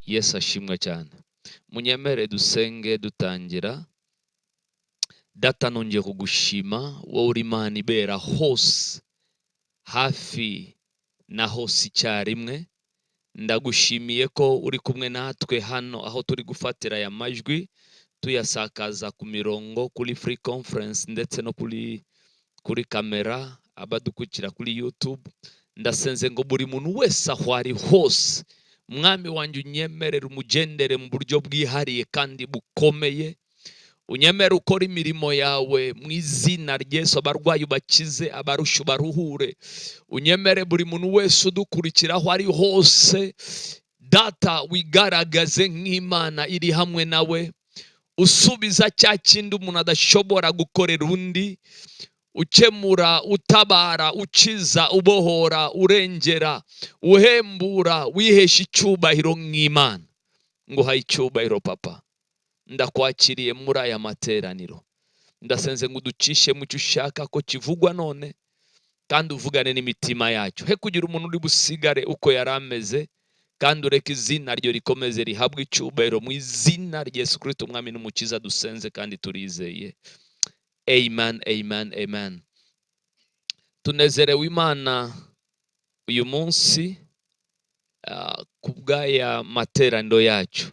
Yesu ashimwe cyane. Munyemere dusenge dutangira. Data, nongeye kugushima, wowe uri Imana ibera hose, hafi na hose icyarimwe. Ndagushimiye ko uri kumwe natwe hano aho turi gufatira aya majwi tuyasakaza ku mirongo, kuri free conference ndetse no kuri kamera, abadukurikira kuri YouTube. Ndasenze ngo buri muntu wese aho ari hose, Mwami wanjye unyemerere umugendere mu buryo bwihariye kandi bukomeye. Unyemere ukora imirimo yawe mu izina rya Yesu, abarwayi bakize, abarusha baruhure. Unyemere buri muntu wese udukurikira aho ari hose, Data, wigaragaze nk'Imana iri hamwe nawe, usubiza cya kindi umuntu adashobora gukorera undi, ukemura, utabara, ukiza, ubohora, urengera, uhembura, wihesha icyubahiro nk'Imana. Nguhaye icyubahiro Papa. Ndakwakiriye muri aya materaniro. Ndasenze ngo uducishe mu cyo ushaka ko kivugwa none, kandi uvugane n'imitima yacu. He kugira umuntu uri busigare uko yari ameze, kandi ureke izina ryo rikomeze rihabwe icyubahiro mu izina rya Yesu Kristo Umwami n'Umukiza dusenze kandi turizeye. Amen, amen, amen. Tunezerewe Imana uyu munsi kubw'aya materaniro yacu.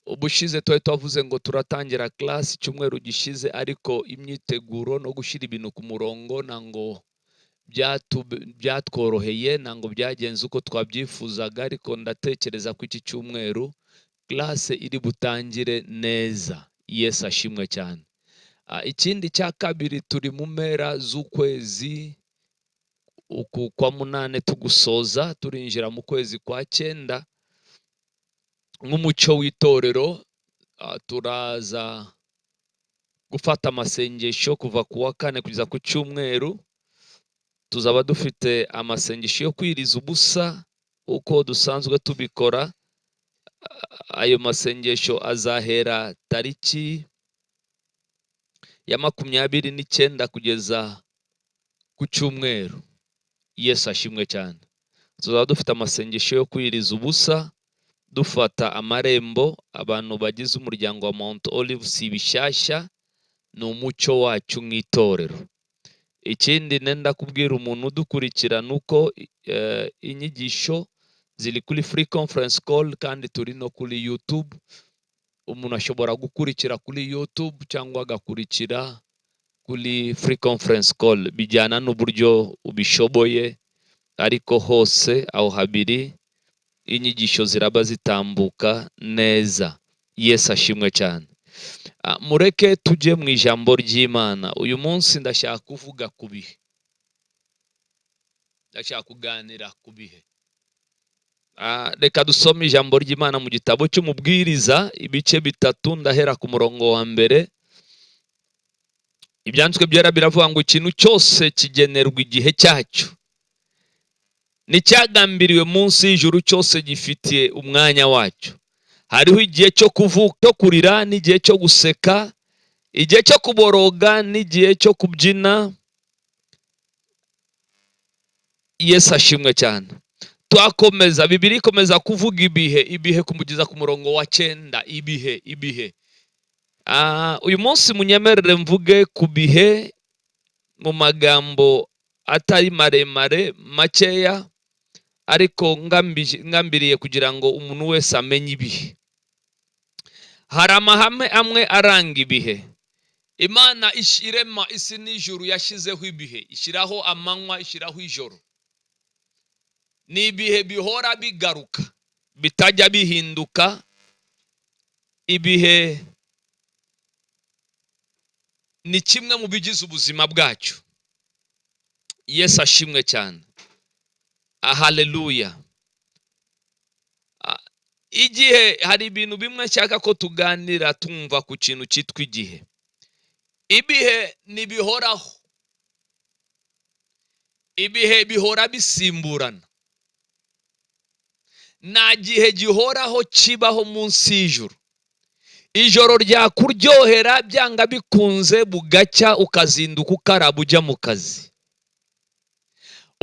Ubushize twari twavuze ngo turatangira class icyumweru gishize, ariko imyiteguro no gushyira ibintu ku murongo nango byatworoheye, nango byagenze uko twabyifuzaga, ariko ndatekereza ko iki cyumweru class iri butangire neza. Yesu ashimwe cyane. Ikindi cya kabiri, turi mu mpera z'ukwezi uku kwa munane tugusoza, turinjira mu kwezi kwa 9. Nk'umucyo w'itorero turaza gufata amasengesho kuva ku wa 4 kugeza ku cyumweru. Tuzaba dufite amasengesho yo kwiriza ubusa uko dusanzwe tubikora. Ayo masengesho azahera tariki ya 29 kugeza ku cyumweru. Yesu ashimwe cyane. Tuzaba dufite amasengesho yo kwiriza ubusa, dufata amarembo. Abantu bagize umuryango wa Mount Olive si bishyashya, ni umucyo wacu nk'itorero. Ikindi nenda kubwira umuntu udukurikira nuko inyigisho ziri kuri free conference call, kandi turi no kuri YouTube. Umuntu ashobora gukurikira kuri YouTube cyangwa agakurikira kuri free conference call, bijyana n'uburyo ubishoboye, ariko hose aho habiri inyigisho ziraba zitambuka neza. Yesu ashimwe cyane. Mureke tujye mu ijambo ry'Imana. Uyu munsi ndashaka kuvuga ku bihe, ndashaka kuganira ku bihe. Reka dusome ijambo ry'Imana mu gitabo cy'Umubwiriza, ibice 3. Ndahera ku murongo wa mbere. Ibyanditswe byera biravuga ngo ikintu cyose kigenerwa igihe cyacyo, n'icyagambiriwe munsi y'ijuru cyose gifitiye umwanya wacyo. Hariho igihe cyo kuvuka, cyo kurira, n'igihe cyo guseka, igihe cyo kuboroga n'igihe cyo kubyina. Yesu ashimwe cyane. Twakomeza, Bibiliya ikomeza kuvuga ibihe kumugeza ku murongo wa 9. Ibihe. Uyu munsi munyemerere mvuge ku bihe mu magambo atari maremare, makeya, ariko ngambiriye kugira ngo umuntu wese amenye ibihe. Hari amahame amwe aranga ibihe. Imana irema isi n'ijuru yashyizeho ibihe, ishyiraho amanywa, ishyiraho ijoro. Ni ibihe bihora bigaruka, bitajya bihinduka. Ibihe ni kimwe mu bigize ubuzima bwacu. Yesu ashimwe cyane. Haleluya. Igihe, hari ibintu bimwe nshaka ko tuganira tumva ku kintu cyitwa igihe. Ibihe ntibihoraho. Ibihe bihora bisimburana. Nta gihe gihoraho kibaho munsi y'ijuru. Ijoro ryakuryohera byanga bikunze, bugacya ukazinduka ukaraba ujya mu kazi.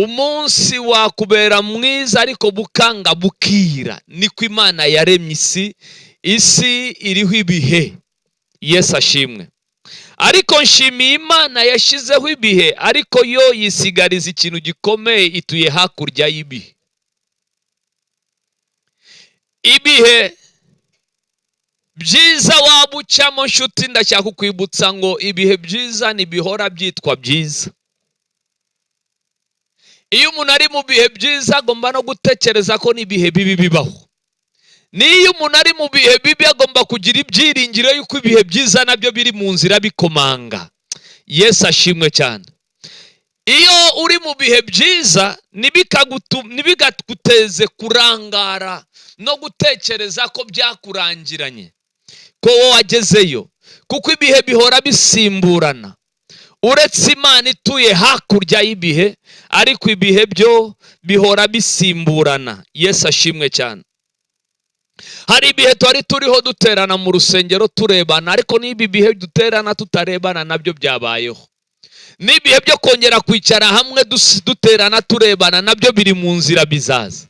umunsi wakubera mwiza ariko bukanga bukira. Niko Imana yaremye isi iriho ibihe. Yesu ashimwe. Ariko nshimiye Imana yashizeho ibihe, ariko yo yisigariza ikintu gikomeye, ituye hakurya y'ibihe. Ibihe byiza wabucamo nshuti, ndashaka kukwibutsa ngo ibihe byiza ntibihora byitwa byiza. Iyo umuntu ari mu bihe byiza agomba no gutekereza ko n'ibihe bibi bibaho. Niyo umuntu ari mu bihe bibi agomba kugira ibyiringiro yuko ibihe byiza nabyo biri mu nzira bikomanga. Yesu ashimwe cyane. Iyo uri mu bihe byiza ntibiguteze kurangara no gutekereza ko byakurangiranye, ko wowe wagezeyo, kuko ibihe bihora bisimburana. Uretse Imana ituye hakurya y'ibihe, ariko ibihe byo bihora bisimburana. Yesu ashimwe cyane. Hari ibihe turiho duterana mu rusengero turebana, ariko n'ibi bihe duterana tutarebana nabyo byabayeho. N'ibihe byo kongera kwicara hamwe duterana turebana nabyo biri mu nzira bizaza.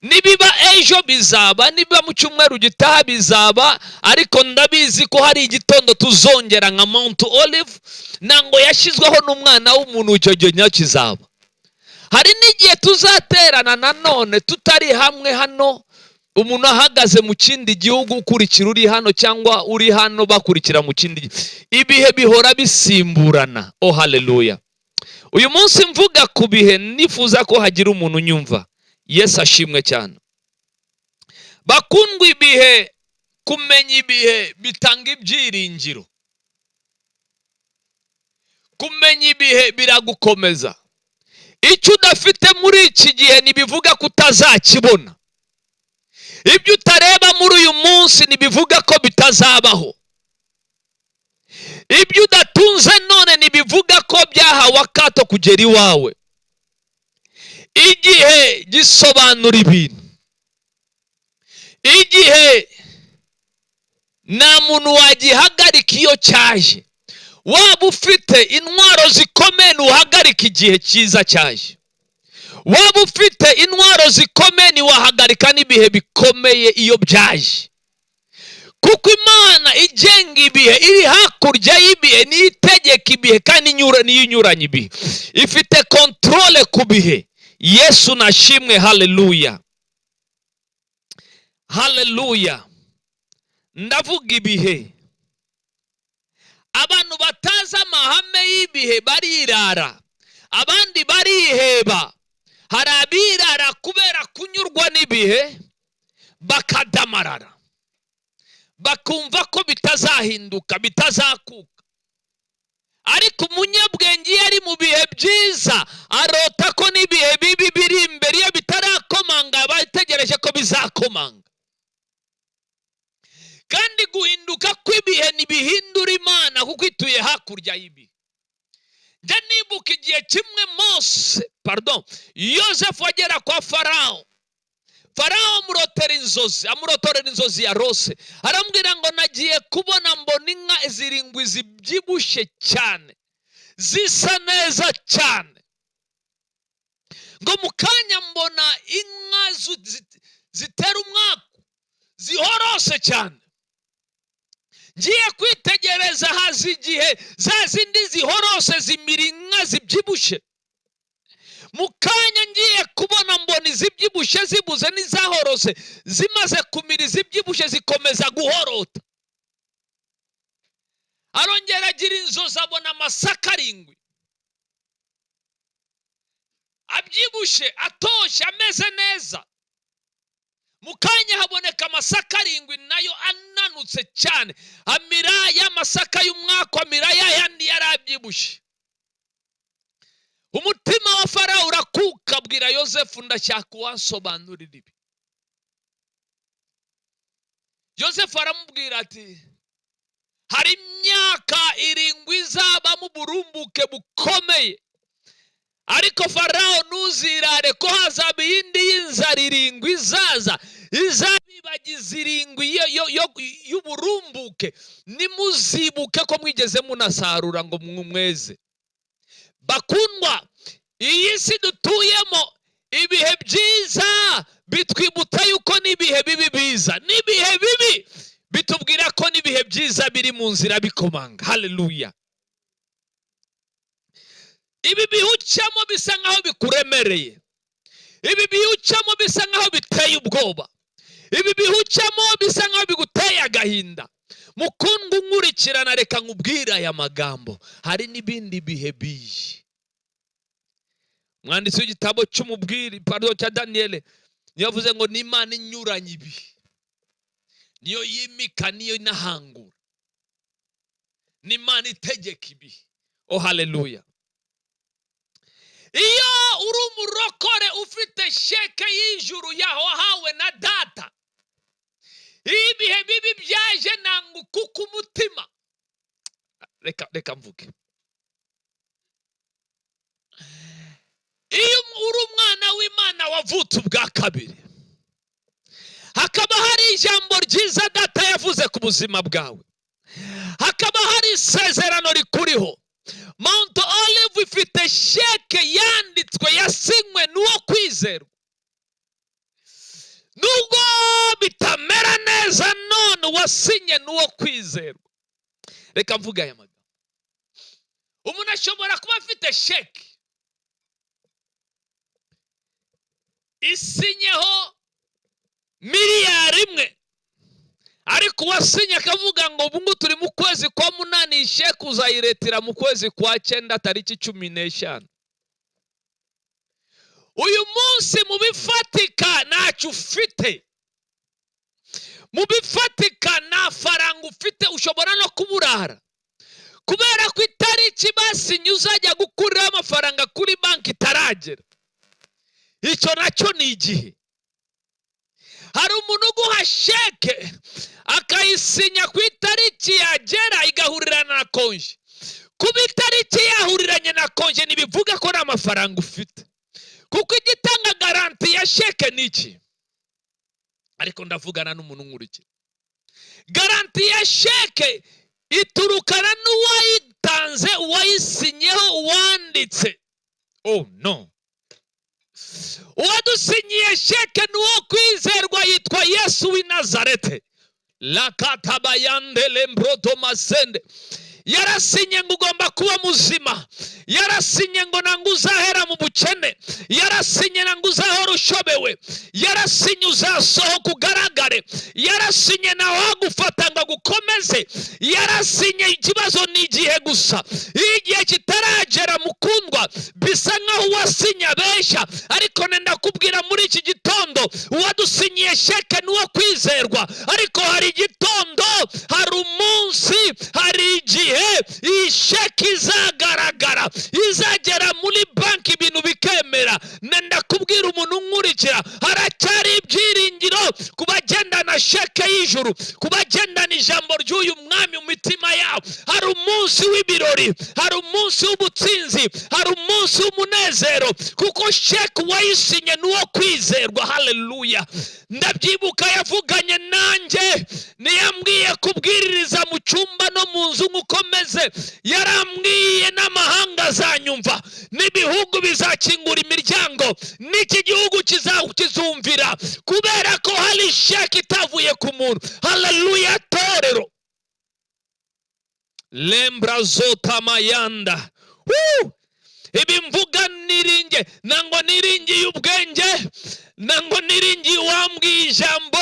Nibiba ejo bizaba, niba mu cyumweru gitaha bizaba, ariko ndabizi ko hari igitondo tuzongera nka Mount Olive, nango yashizweho n'umwana w'umuntu icyo gihe kizaba. Hari n'igihe tuzaterana nanone tutari hamwe hano, umuntu ahagaze mu kindi gihugu ukurikira uri hano, cyangwa uri hano bakurikira mu kindi. Ibihe bihora bisimburana. Oh haleluya. Uyu munsi mvuga ku bihe, nifuza ko hagira umuntu unyumva. Yesu ashimwe cyane. Bakundwa, ibihe, kumenya ibihe bitanga ibyiringiro. Kumenya ibihe biragukomeza. Icyo udafite muri iki gihe ntibivuga ko utazakibona. Ibyo utareba muri uyu munsi ntibivuga ko bitazabaho. Ibyo udatunze none ntibivuga ko byahawe akato kugera iwawe. Igihe gisobanura ibintu. Igihe nta muntu wagihagarika iyo cyaje. Waba ufite intwaro zikomeye ntuhagarika igihe cyiza cyaje. Waba ufite intwaro zikomeye ntiwahagarika n'ibihe bikomeye iyo byaje. Kuko Imana igenga ibihe, iri hakurya y'ibihe, niyo itegeka ibihe kandi niyo inyuranye ibihe. Ifite kontrole ku bihe. Yesu nashimwe. Haleluya. Haleluya. Ndavuga ibihe. Abantu batazi amahame y'ibihe barirara, abandi bariheba. Hari abirara kubera kunyurwa n'ibihe bakadamarara, bakumva ko bitazahinduka, bitazakuka. Ariko umunyabwenge iyo ari mu bihe byiza arota ko n'ibihe bibi biri imbere iyo bitarakomanga bategereje ko bizakomanga. Kandi guhinduka kw'ibihe ntibihindura Imana, kuko ituye hakurya y'ibihe. Njya nibuka igihe kimwe Yosefu agera kwa Farawo. Farawo amurotorera inzozi ya rose. Arambwira ngo nagiye kubona mbona inka 7 zibyibushye cyane, zisa neza cyane. Ngo mukanya mbona inka zitera umwaku, zihorose cyane. Ngiye kwitegereza hazi igihe za zindi zihorose zimira inka zibyibushye. Mukanya ngiye kubona mbona izibyibushye zibuze n'izahorose, zimaze kumira izibyibushye zikomeza guhorota. Arongera agira inzozi abona amasaka 7 abyibushye, atoshye, ameze neza. Mukanya haboneka amasaka 7 nayo ananutse cyane, amira y'amasaka y'umwaka, amira yandi yarabyibushye. Umutima wa Farawo urakuka, abwira Yosefu ndashaka wasobanurira ibi. Yosefu aramubwira ati hari imyaka 7 izaba mu burumbuke bukomeye, ariko Farawo ntuzirare ko hazaba iyindi y'inzara 7 izaza, izabibagiza 7 y'uburumbuke. Nimuzibuke ko mwigeze munasarura ngo mweze. Bakundwa, iyi si dutuyemo ibihe byiza bitwibutsa yuko n'ibihe bibi biza, n'ibihe bibi bitubwira ko n'ibihe byiza biri mu nzira bikomanga. Haleluya. Ibi bihucamo bisa nkaho bikuremereye, ibi bihucamo bisa nkaho biteye ubwoba, ibi bihucamo bisa nkaho biguteye agahinda. Mukundwa unkurikirana, reka nkubwire aya magambo, hari n'ibindi bihe bije. Mwanditsi w'igitabo cy'umubwiri cya Daniel yavuze ngo n'Imana inyuranye ibihe, niyo yimika, niyo inahangura, n'Imana itegeka ibihe. Oh haleluya. Iyo uri umurokore ufite sheke y'ijuru yaho wahawe na data, ibihe bibi byaje nangukuka umutima. Reka mvuge, iyo uri umwana w'Imana wavutse ubwa kabiri, hakaba hari ijambo ryiza data yavuze ku buzima bwawe, hakaba hari isezerano rikuriho. Mount Olive ifite sheke yanditswe, yasinywe n'uwo kwizerwa. Nubwo bitamera neza none wasinye n'uwo kwizerwa. Reka mvuga aya magambo, umuntu ashobora kuba afite sheke isinyeho miliyari imwe, ariko wasinye akavuga ngo ubu turi mu kwezi kwa munani, sheke uzayiretera mu kwezi kwa 9 tariki 15. Uyu munsi mu bifatika ntacyo ufite, mu bifatika nta faranga ufite, ushobora no kuburara kubera ko itariki basinye uzajya gukuriraho amafaranga kuri banki itaragera. Icyo nacyo ni igihe. Hari umuntu uguha sheke akayisinya ku itariki yagera igahurirana na konje. Kuba itariki yahuriranye na konje ntibivuga ko nta mafaranga ufite, kuko igitanga garanti ya sheke ni iki. Ariko ndavugana n'umuntu nkurikira, garanti ya sheke iturukana n'uwayitanze, uwayisinyeho, uwanditse. Oh no. Uwadusinyiye sheke n'uwo kwizerwa yitwa Yesu w'i Nazareti. Lakatabayandele mbroto masende. Yarasinye ngo ugomba kuba muzima, yarasinye ngo nangu uzahera mu bukene, yarasinye nangu uzahora ushobewe, yarasinye uzasohoka ugaragare, yarasinye nawe wagufata ngo gukomeze, yarasinye ikibazo ni igihe gusa. Iyo igihe kitaragera mukundwa, bisa nkaho wasinye abeshya, ariko nenda kubwira muri iki gitondo, uwadusinyiye sheke n'uwo kwizerwa. Ariko hari igitondo, hari umunsi, hari igihe iyi sheke izagaragara, izagera muri banki ibintu bikemera. Nenda kubwira umuntu unkurikira, haracyari ibyiringiro ku bagendana sheke y'ijuru, ku bagendana ijambo ry'uyu mwami mu mitima yabo. Hari umunsi w'ibirori, hari umunsi w'ubutsinzi, hari umunsi w'umunezero, kuko sheke wayisinye n'uwo kwizerwa. Haleluya. Ndabyibuka yavuganye nanjye, niyambwiye kubwiririza mu cyumba no mu nzu ngukomeze. Yarambwiye n'amahanga azanyumva, n'ibihugu bizakingura imiryango, n'iki gihugu kizumvira, kubera ko hari sheke itavuye ku muntu. Haleluya torero. Lembra zota mayanda. Ibi mvuga niringe, nango niringiye ubwenge, nango niringiye wambwiye ijambo,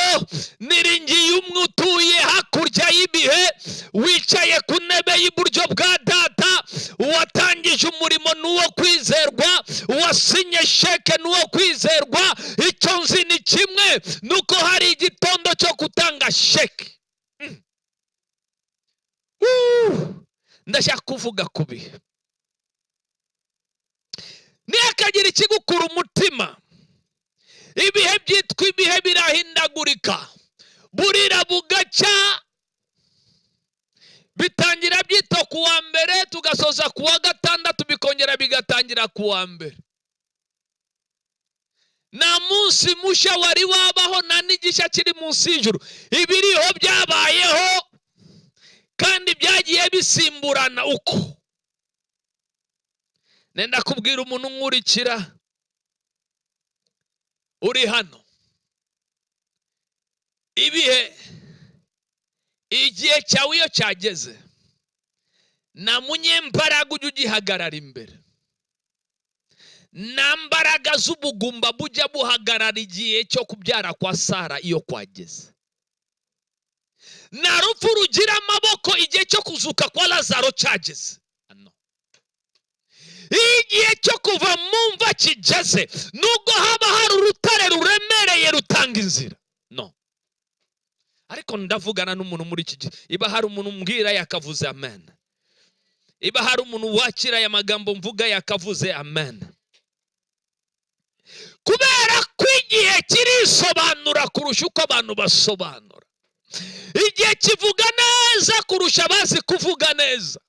niringiye umwe utuye hakurya y'ibihe, wicaye ku ntebe y'iburyo bwa data, uwatangije umurimo n'uwo kwizerwa, uwasinye sheke n'uwo kwizerwa. Icyo nzi ni kimwe, nuko hari igitondo cyo gutanga sheke. Ndashaka kuvuga ku bihe. Ntihakagire ikigukura umutima. Ibihe byitwa ibihe birahindagurika, burira bugacya, bitangira byito ku wa mbere, tugasoza ku wa gatandatu, bikongera bigatangira ku wa mbere. Nta munsi mushya wari wabaho, nta n'igishya kiri munsi y'ijuru. Ibiriho byabayeho kandi byagiye bisimburana uko. nenda kubwira umuntu nkurikira uri hano, igihe cyawe iyo cyageze, nta munyembaraga ujya ugihagarara imbere, nta mbaraga z'ubugumba bujya buhagarara igihe cyo kubyara kwa Sara iyo kwageze, nta rupfu rugira amaboko igihe cyo kuzuka kwa Lazaro cyageze. Igihe cyo kuva mu mva kigeze, nubwo haba hari urutare ruremereye rutanga inzira. No. Ariko ndavugana n'umuntu muri iki gihe, iba hari umuntu mbwira yakavuze amen, iba hari umuntu wakira aya magambo mvuga yakavuze amen. Kubera ko igihe kirisobanura kurusha uko abantu basobanura, igihe kivuga neza kurusha abazi kuvuga neza,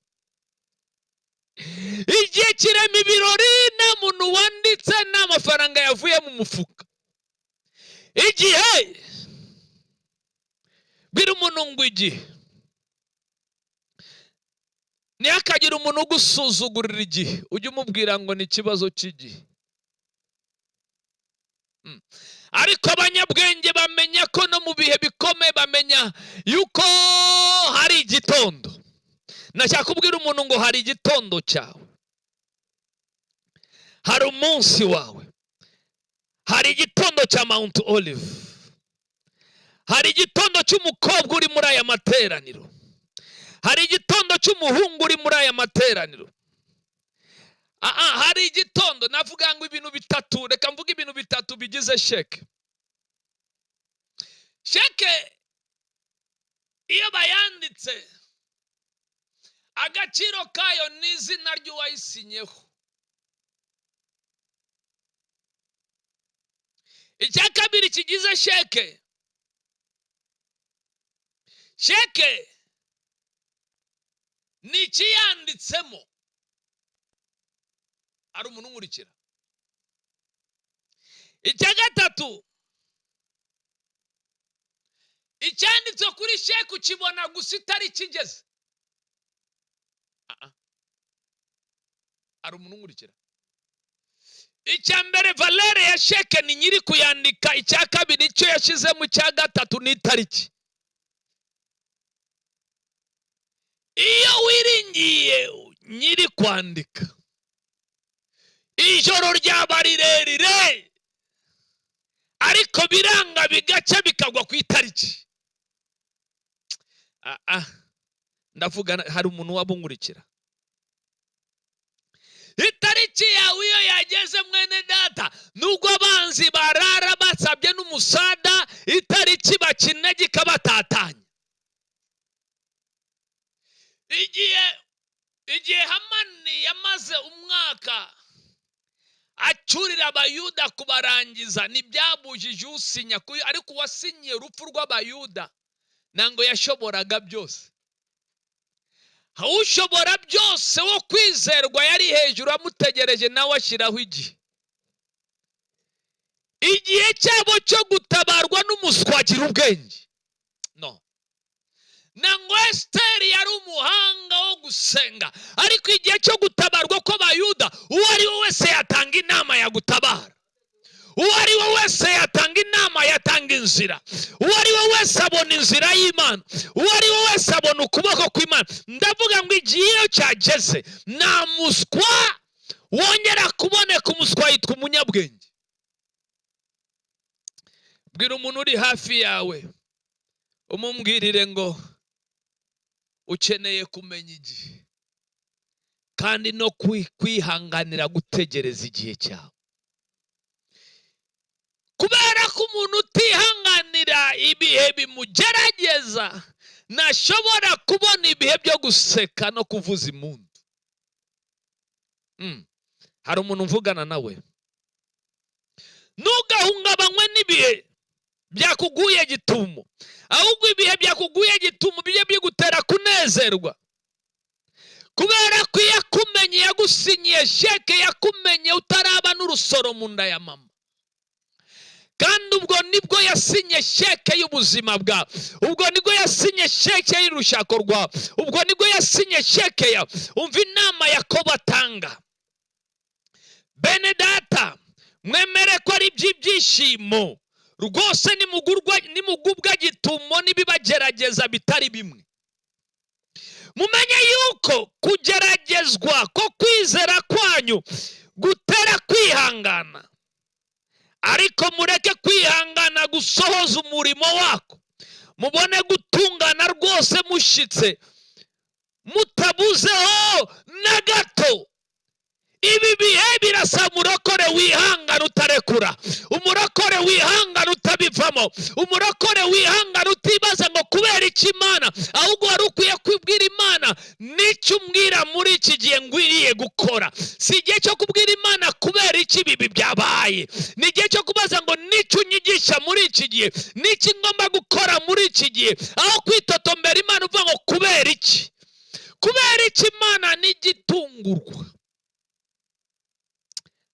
igihe kirema ibirori nta muntu wanditse nta mafaranga yavuye mu mufuka. Igihe bwira umuntu ngo igihe, ntihakagire umuntu ugusuzugurira igihe ujye umubwira ngo ni ikibazo cy'igihe. Ariko abanyabwenge bamenya ko no mu bihe bikomeye bamenya yuko hari igitondo. Nashaka kubwira umuntu ngo hari igitondo cyawe, hari umunsi wawe, hari igitondo cya Mount Olive, hari igitondo cy'umukobwa uri muri aya materaniro, hari igitondo cy'umuhungu uri muri aya materaniro. Hari igitondo, navuga ngo ibintu bitatu, reka mvuga ibintu bitatu bigize sheke. Sheke iyo bayanditse, agaciro kayo ni izina ry'uwayisinyeho. Icya kabiri kigize sheke, sheke ni ikiyanditsemo. Ari umuntu nkurikira. Icya gatatu, icyanditse kuri sheke ukibona gusa itari kigeze. Ari umuntu nkurikira. Icya mbere valere ya sheke ni nyiri kuyandika, icya kabiri icyo yashizemo, icya gatatu ni itariki. Iyo wiringiye nyiri kwandika, ijoro ryaba rirerire ariko biranga bigaca bikagwa ku itariki. Ndavuga hari umuntu wabunkurikira. Itariki yawe iyo yageze mwene data, nubwo abanzi barara basabye n'umusada, itariki bakinegeka batatanya. Igihe Hamani yamaze umwaka acurira abayuda kubarangiza, ntibyabujije usinya, ariko uwasinyiye urupfu rw'abayuda ntabwo yashoboraga byose. Ushobora byose wo kwizerwa yari hejuru amutegereje, nawe ashyiraho igihe. Igihe cyabo cyo gutabarwa n'umuswa agira ubwenge. No. Nango Esiteri yari umuhanga wo gusenga, ariko igihe cyo gutabarwa kw'abayuda, uwo ari we wese yatanga inama ya gutabara, uwo ari we wese yatanga inama, yatanga inzira, uwo ari we wese abona inzira y'Imana, uwo ari we wese abona ukuboko kw'Imana. Ndavuga ngo igihe iyo cyageze, nta muswa wongera kuboneka. Umuswa yitwa umunyabwenge. Bwira umuntu uri hafi yawe, umubwirire ngo ukeneye kumenya igihe kandi no kwihanganira gutegereza igihe cyawe. Kubera ko umuntu utihanganira ibihe bimugerageza, ntashobora kubona ibihe byo guseka no kuvuza impundu. Hari umuntu mvugana nawe, ntugahungabanywe n'ibihe byakuguye gitumo, ahubwo ibihe byakuguye gitumo bijye bigutera kunezerwa. Kubera ko yakumenye, yagusinyiye sheke, yakumenye utaraba n'urusoro mu nda ya mama. Kandi ubwo nibwo yasinye sheke y'ubuzima bwawe, ubwo nibwo yasinye sheke y'urushako rwawe, ubwo nibwo yasinye sheke ya. Umva inama Yakobo atanga. bene data mwemere ko ari iby'ibyishimo rwose nimugubwa gitumo n'ibibagerageza bitari bimwe. Mumenye yuko kugeragezwa ko kwizera kwanyu gutera kwihangana, ariko mureke kwihangana gusohoza umurimo wako, mubone gutungana rwose mushitse mutabuzeho na gato. Ibi bihe birasa umurokore wihangana utarekura, umurokore wihangana utabivamo, umurokore wihangana utibaza ngo kubera iki Imana, ahubwo wari ukwiye kwibwira Imana n'icyo umbwira muri iki gihe ngwiriye gukora. Si igihe cyo kubwira Imana kubera iki bibi byabaye, ni igihe cyo kubaza ngo n'icyo unyigisha muri iki gihe, n'iki ngomba gukora muri iki gihe, aho kwitotombera Imana uvuga ngo kubera iki. Kubera iki Imana n'igitungurwa.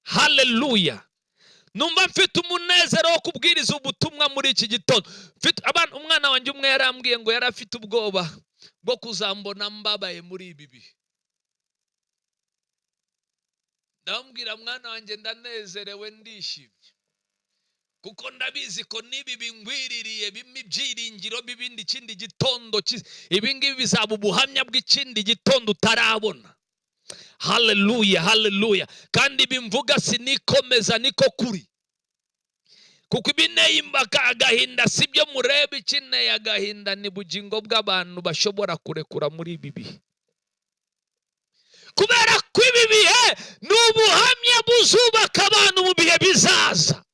Haleluya. Numva mfite umunezero wo kubwiriza ubutumwa muri iki gitondo. Umwana wanjye umwe yarambwiye ngo yari afite ubwoba bwo kuzambona mbabaye muri ibi bihe. Ndambwira mwana wanjye ndanezerewe ndishimye, kuko ndabizi ko nibi bingwiririye bimwe ibyiringiro bibindi ikindi gitondo, ibi ngibi bizaba ubuhamya bw'ikindi gitondo utarabona. Haleluya, haleluya. Kandi bimvuga sinikomeza niko kuri, kuko ibineye agahinda sibyo mureba, ikineye agahinda ni bugingo bw'abantu bashobora kurekura muri ibi bihe. Kubera ko ibi bihe ni ubuhamya buzubaka abantu mu bihe bizaza.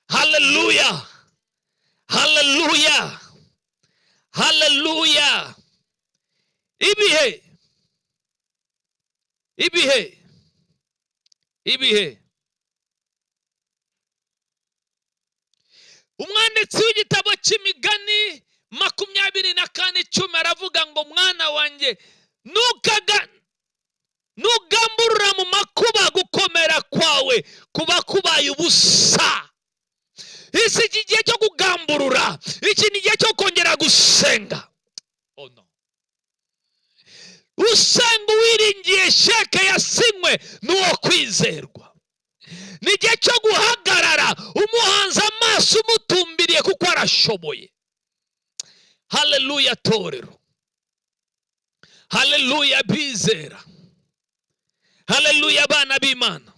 Haleluya, haleluya, haleluya. Ibihe umwanditsi w'igitabo cy'Imigani 24:10 aravuga ngo mwana wanjye nugamburura mu makuba, gukomera kwawe kuba kubaye ubusa. Isi iki gihe cyo kugamburura, iki ni igihe cyo kongera gusenga. Oh no. Usenga wiringiye sheke yasinywe n'uwo kwizerwa. Ni igihe cyo guhagarara umuhanze amaso umutumbiriye kuko arashoboye. Haleluya torero, haleluya bizera, haleluya abana b'Imana.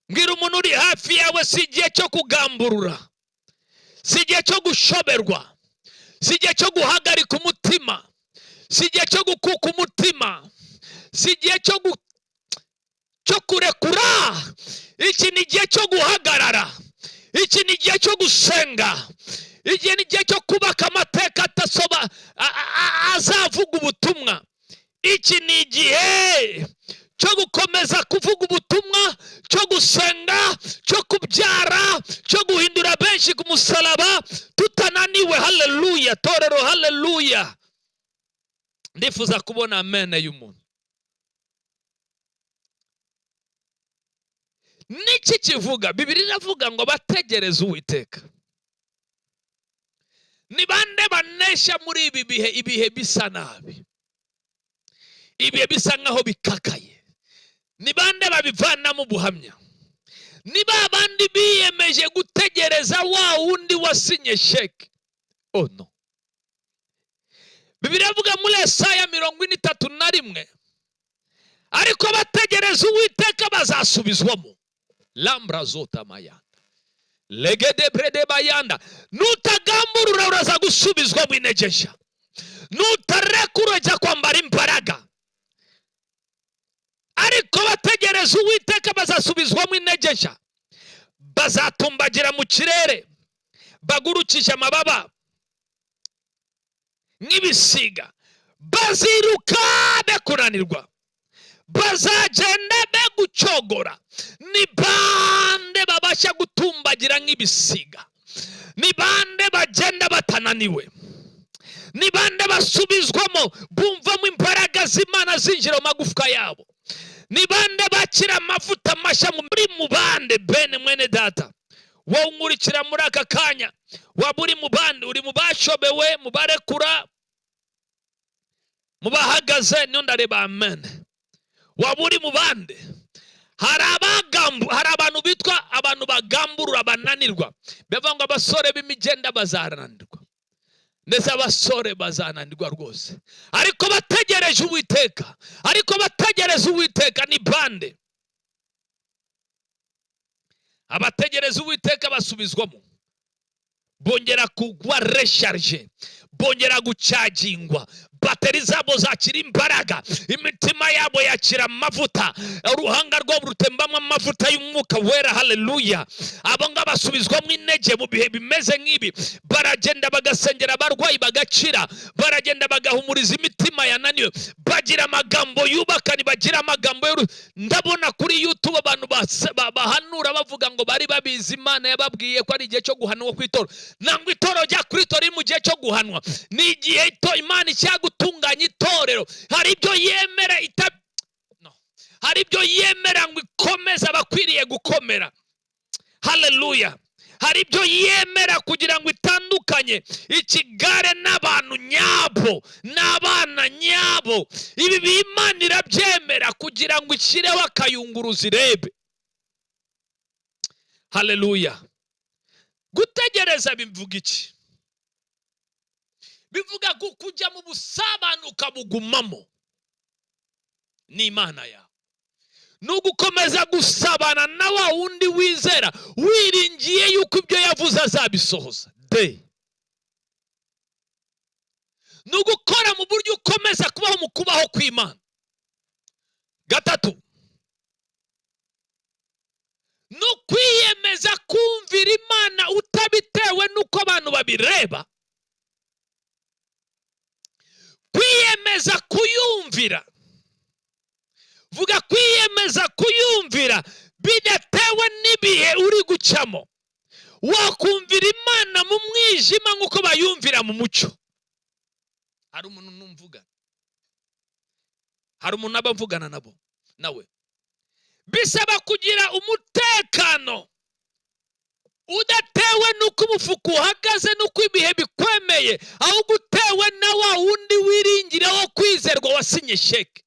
Mbwira umuntu uri hafi yawe, si igihe cyo kugamburura, si igihe cyo gushoberwa, si igihe cyo guhagarika umutima, si igihe cyo gukuka umutima, si igihe cyo kurekura. Iki ni igihe cyo guhagarara, iki ni igihe cyo gusenga, iki ni igihe cyo kubaka amateka azavuga ubutumwa. Iki ni igihe cyo gukomeza kuvuga ubutumwa, cyo gusenga, cyo kubyara, cyo guhindura benshi ku musaraba tutananiwe. Haleluya torero, haleluya. Ndifuza kubona amen y'umuntu. Niki kivuga? Bibiliya iravuga ngo bategereze Uwiteka. Ni bande banesha muri ibi bihe, ibihe bisa nabi, ibihe bisa nkaho bikakaye? Ni bande babivanamo ubuhamya? Ni ba bandi biyemeje gutegereza wa wundi wasinye sheke. Oh no. Bibiliya ivuga muri Yesaya 41, ariko bategereza Uwiteka bazasubizwamo. Lambra zota mayanda, legede brede bayanda. Nutagamburura uraza gusubizwamo inejesha, nutarekura ujya kwambara imbaraga. Ariko bategereza Uwiteka bazasubizwamo inejesha, bazatumbagira mu kirere, bagurukisha amababa nk'ibisiga, baziruka bekunanirwa, bazagenda begucogora. Ni bande babasha gutumbagira nk'ibisiga? Ni bande bagenda batananiwe? Ni bande basubizwamo bumvamo imbaraga z'Imana zinjira mu magufwa yabo? Ni bande bakira amavuta mashya muri mu bande? Bene mwene data, wowe unkurikira muri aka kanya, waba uri mu bande, uri mu bashobewe, mu barekura, mu bahagaze, nondareba amen. waba uri mu bande. Hari abantu bitwa abantu bagamburura bananirwa, bivuga ngo abasore b'imigenda bazananirwa, ndetse abasore bazananirwa rwose, ariko bategereje Uwiteka, ariko bategereza Uwiteka ni bande. Abategereza Uwiteka basubizwamo, bongera kugwa recharge, bongera gucagingwa, bateri zabo zakira imbaraga, imitima yabo yakira amavuta, uruhanga rwabo rutembamo amavuta y'umwuka wera. Haleluya. Abo ngabo basubizwamo intege mu bihe bimeze nk'ibi, baragenda bagasengera abarwayi bagakira, baragenda bagahumuriza imitima yananiwe, bagira amagambo yubaka, bagira amagambo ndabona kuri YouTube abantu bahanura bavuga ngo bari babizi Imana yababwiye ko ari igihe cyo guhanwa kw'itoro. Nangwa itoro rya Kristo riri mu gihe cyo guhanwa, ni igihe Imana gutunganya itorero. Hari ibyo yemera hari ibyo yemera ngo ikomeza abakwiriye gukomera. Haleluya. Hari ibyo yemera kugira ngo itandukanye ikigare n'abantu nyabo, n'abana nyabo. Ibi Imana irabyemera kugira ngo ishyireho akayunguruzo irebe. Haleluya. Gutegereza bivuga iki? Bivuga kujya mu busabane ukabugumamo n'Imana yawe, nugukomeza gusabana na wa wundi wizera, wiringiye yuko ibyo yavuze azabisohoza. Nugukora mu buryo ukomeza kubaho mu kubaho kw'Imana. Gatatu, nukwiyemeza kumvira Imana utabitewe nuko abantu babireba, kwiyemeza kuyumvira. Vuga kwiyemeza kuyumvira bidatewe n'ibihe uri gucamo. Wakumvira Imana mu mwijima nk'uko bayumvira mu mucyo. Hari umuntu numvuga, hari umuntu abavugana nabo nawe, bisaba kugira umutekano udatewe nuko umufuka uhagaze, nuko ibihe bikwemeye, ahubwo utewe na wa wundi wiringira wo kwizerwa wasinye sheke.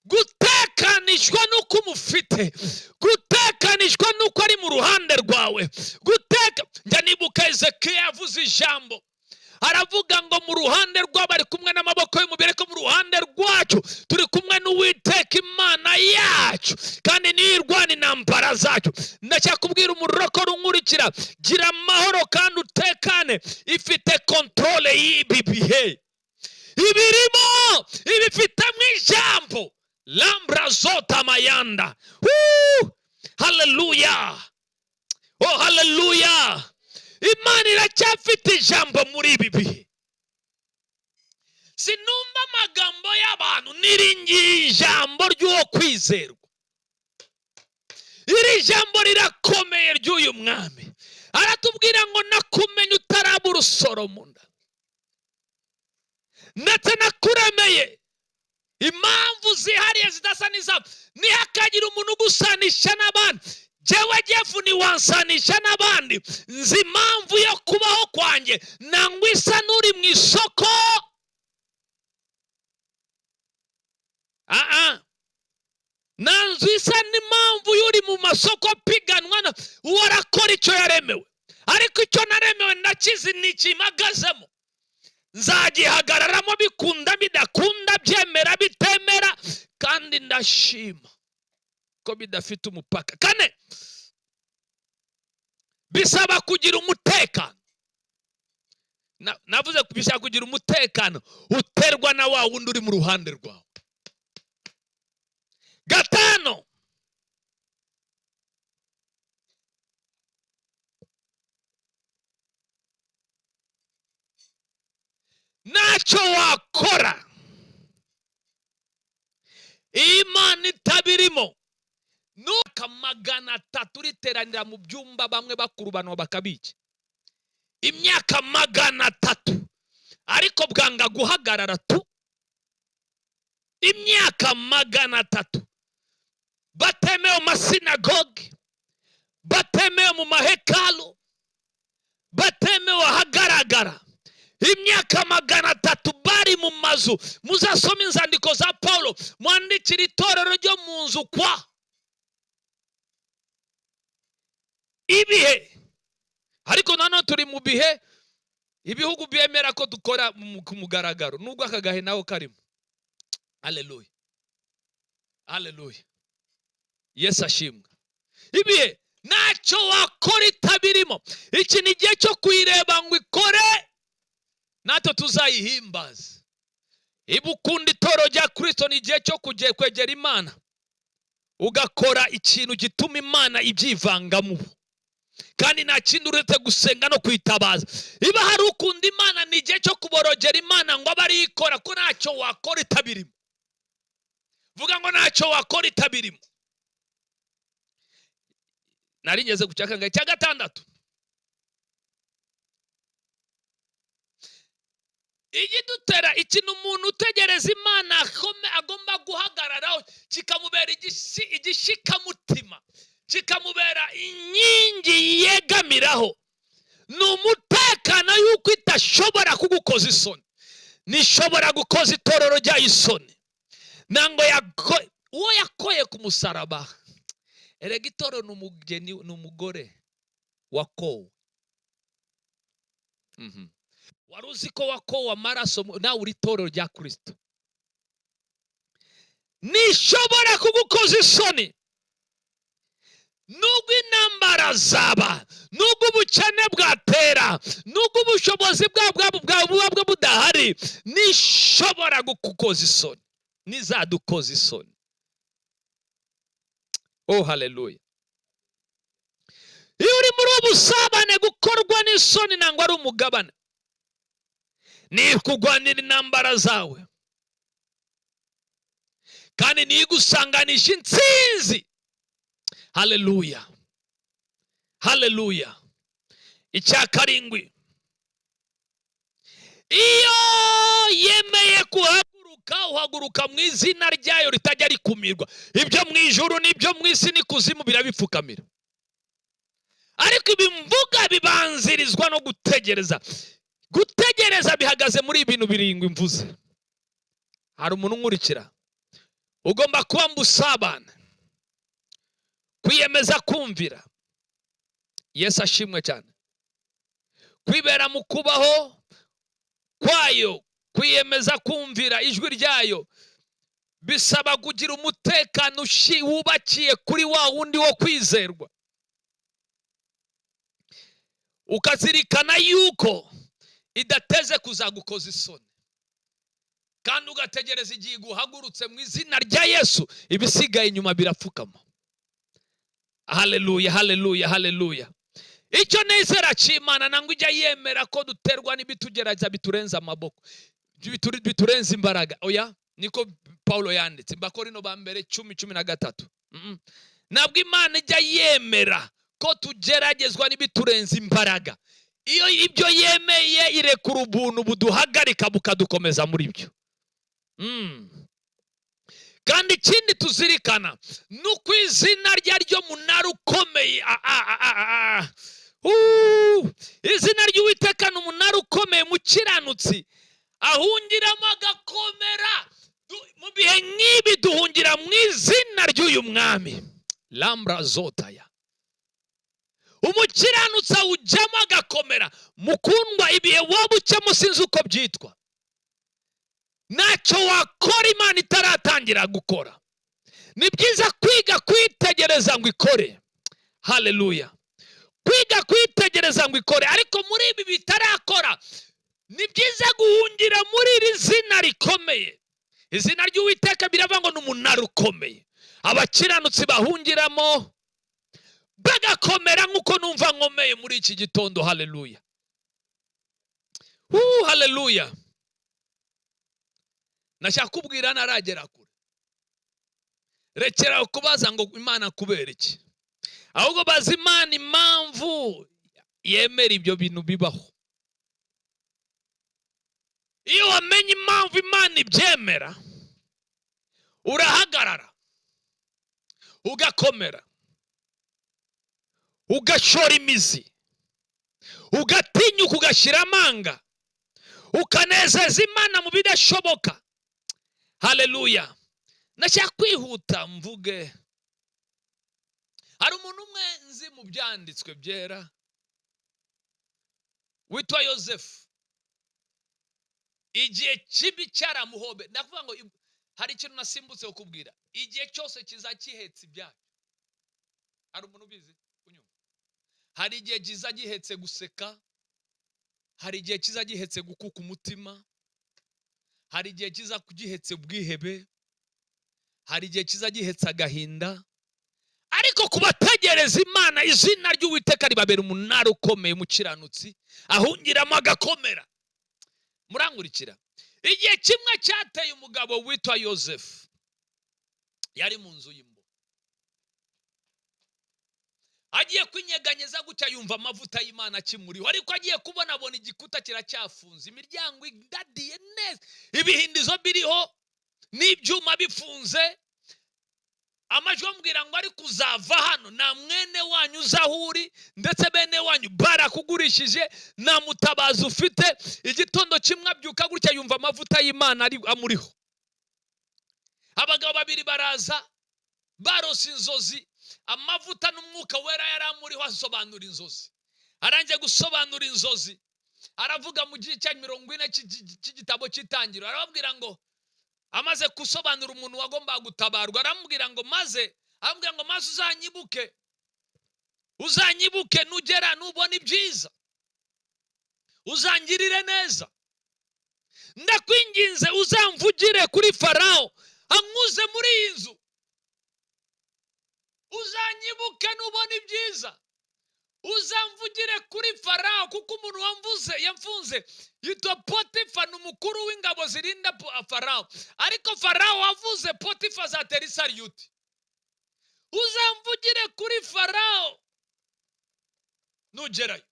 Gutekanishwa nuko umufite, gutekanishwa nuko ari mu ruhande rwawe. Njya nibuka Ezekiya yavuze ijambo, aravuga ngo mu ruhande rwabo ari kumwe n'amaboko y'umubiri, ariko mu ruhande rwacu turi kumwe n'Uwiteka Imana yacu, kandi niyo irwana intambara zacu. Ndacyakubwira umurokore unkurikira, gira amahoro kandi utekane, ifite kontrole y'ibi bihe. Ibirimo ibifite mu ijambo lambra zota mayanda. Haleluya. Oh haleluya. Imana iracyafite ijambo muri ibi bihe. Sinumva amagambo y'abantu, niringiye ijambo ry'uwo kwizerwa. Iri jambo rirakomeye ry'uyu mwami. Aratubwira ngo nakumenye utaraba urusoro mu nda, ndetse nakuremeye impamvu zihariye zidasa n'izabo. Ntihakagira umuntu ugusanisha n'abandi. Jewe Jefu niwansanisha n'abandi, nzi impamvu yo kubaho kwanjye. Nangwa isa n'uri mu isoko. Nanzu isa n'impamvu y'uri mu masoko piganwa, uwo arakora icyo yaremewe. Ariko icyo naremewe ndakizi nikimagazemo, nzagihagararamo bikunda bidakunda, byemera bitemera, kandi ndashima ko bidafite umupaka. Kane, bisaba kugira umutekano. Navuze bisaba kugira umutekano uterwa na wa wundi uri mu ruhande rwawe. Gatano, ntacyo wakora Imana itabirimo. Nuka 300 riteranira mu byumba, bamwe bakurubanwa bakabica imyaka 300, ariko bwanga guhagarara tu. Imyaka 300 batemewe mu masinagogi, batemewe mu mahekalo, batemewe ahagaragara. imyaka 300 bari mu mazu. Muzasoma inzandiko za Paulo, mwandikira itorero ryo mu nzu kwa ibihe. Ariko nanone turi mu bihe ibihugu byemera ko dukora ku mugaragaro, nubwo akagahe naho karimo. Haleluya, haleluya, Yesu ashimwe. Ibihe ntacyo wakora itabirimo. Iki ni igihe cyo kuyireba ngo ikore, natwe tuzayihimbaza. Ibukunda itoro rya Kristo ni igihe cyo kujya kwegera Imana, ugakora ikintu gituma Imana ibyivangamo. Kandi nta kindi uretse gusenga no kwitabaza. Iba hari ukunda Imana, ni igihe cyo kuborogera Imana ngo abe ari ikora, ko ntacyo wakora itabirimo. Vuga ngo ntacyo wakora itabirimo. Naringeze ku cyakangaye cya 6. Igidutera ikintu umuntu utegereza Imana agomba guhagararaho kikamubera igishikamutima, kikamubera inkingi yegamiraho, ni umutekano yuko itashobora kugukoza isoni. Nishobora gukoza itorero rya isoni. Nango uwo yakoye ku musaraba. Erega itorero n'umugeni n'umugore wakowe. Waruzi ko wakowe amaraso, nawe uri itorero rya Kristo. Nishobora kugukoza isoni. Nubwo intambara zaba, nubwo ubukene bwatera, nubwo ubushobozi bwabwo budahari, nishobora kugukoza isoni, nizadukoza isoni. Oh, haleluya. Iyo uri muri ubusabane, gukorwa n'isoni nangwa ari umugabane. Ni kugwanira intambara zawe, kandi ni gusanganisha intsinzi. Haleluya, haleluya. Icya 7, iyo yemeye uhaguruka mu izina ryayo ritajya rikumirwa. Ibyo mu ijuru n'ibyo mu isi n'ikuzimu birabipfukamira. Ariko ibimvuga bibanzirizwa no gutegereza. Gutegereza bihagaze muri ibintu 7 mvuze. Hari umuntu nkurikira, ugomba kuba mbusabana, kwiyemeza kumvira. Yesu ashimwe cyane. Kwibera mu kubaho kwayo, kwiyemeza kumvira ijwi ryayo, bisaba kugira umutekano wubakiye kuri wa wundi wo kwizerwa. Ukazirikana yuko idateze kuzagukoza isoni, kandi ugategereza igihe guhagurutse mu izina rya Yesu, ibisigaye inyuma birapfukama. Haleluya, haleluya, haleluya. Icyo nezera cy'Imana nango ijya yemera ko duterwa n'ibitugerageza biturenza amaboko, biturenza imbaraga. Oya, niko Paulo yanditse Bakorino ba mbere 10:13. Nabwo Imana ijya yemera ko tugeragezwa n'ibiturenza imbaraga. Iyo ibyo yemeye irekura ubuntu buduhagarika bukadukomeza muri byo. Kandi ikindi tuzirikana, nuko izina ryo munara ukomeye. Izina ry'Uwiteka ni umunara ukomeye, mukiranutsi ahungiramo agakomera. Mu bihe nk'ibi duhungira mu izina ry'uyu mwami. Lambra zotaya. Umukiranutsi awujyamo agakomera. Mukundwa, ibihe waba ucamo sinzi uko byitwa, ntacyo wakora Imana itaratangira gukora. Ni byiza kwiga kwitegereza ngo ikore. Haleluya. Kwiga kwitegereza ngo ikore. Ariko muri ibi bitarakora, ni byiza guhungira muri iri zina rikomeye. Izina ry'Uwiteka biravuga ngo n'umunara ukomeye, abakiranutsi bahungiramo bagakomera, nk'uko numva nkomeye muri iki gitondo. Haleluya, haleluya. Nashaka kubwira naragera kure. Rekera kubaza ngo Imana kubera iki, ahubwo baza Imana impamvu yemera ibyo bintu bibaho. Iyo wamenye impamvu Imana ibyemera, urahagarara ugakomera, ugashora imizi, ugatinyuka, ugashyira amanga, ukanezeza Imana mu bidashoboka. Haleluya. Nashaka kwihuta mvuge, hari umuntu umwe nzi mu byanditswe byera witwa Yosefu. Igihe kibi cyaramuhobe. Ndakuvuga ngo hari ikintu nasimbutse kukubwira, igihe cyose kiza gihetse ibyacyo. Hari umuntu ubizi kunyuma? Hari igihe kiza gihetse guseka, hari igihe kiza gihetse gukuka umutima, hari igihe kiza gihetse ubwihebe, hari igihe kiza gihetse agahinda. Ariko kubategereza Imana, izina ry'Uwiteka ribabera umunara ukomeye umukiranutsi ahungiramo agakomera. Murangurikira, igihe kimwe cyateye umugabo witwa Yosefu, yari mu nzu y'imbohe. Agiye kwinyeganyeza gutya yumva amavuta y'Imana akimuriho, ariko agiye kubona abona igikuta kiracyafunze, imiryango idadiye neza, ibihindizo biriho n'ibyuma bifunze. Amajwi amubwira ngo ari kuzava hano, nta mwene wanyu uzahuri, ndetse bene wanyu barakugurishije, nta mutabazi ufite. Igitondo kimwe abyuka gutya yumva amavuta y'Imana ari amuriho. Abagabo babiri baraza barose inzozi, amavuta n'umwuka wera yari amuriho asobanura inzozi. Arangiye gusobanura inzozi, aravuga mu gice cya 40 cy'igitabo cy'Itangiriro, arababwira ngo amaze gusobanura umuntu wagomba gutabarwa, aramubwira ngo maze uzanyibuke nugera nubona ibyiza, uzangirire neza. Ndakwinginze uzamvugire kuri Farawo ankuze muri iyi nzu. Uzanyibuke nubona ibyiza, uzamvugire kuri Farawo, kuko umuntu yamfunze yitwa Potifa, n'umukuru w'ingabo zirinda Farawo. Ariko Farawo wavuze Potifa azatera isariyuti. Uzamvugire kuri Farawo nugerayo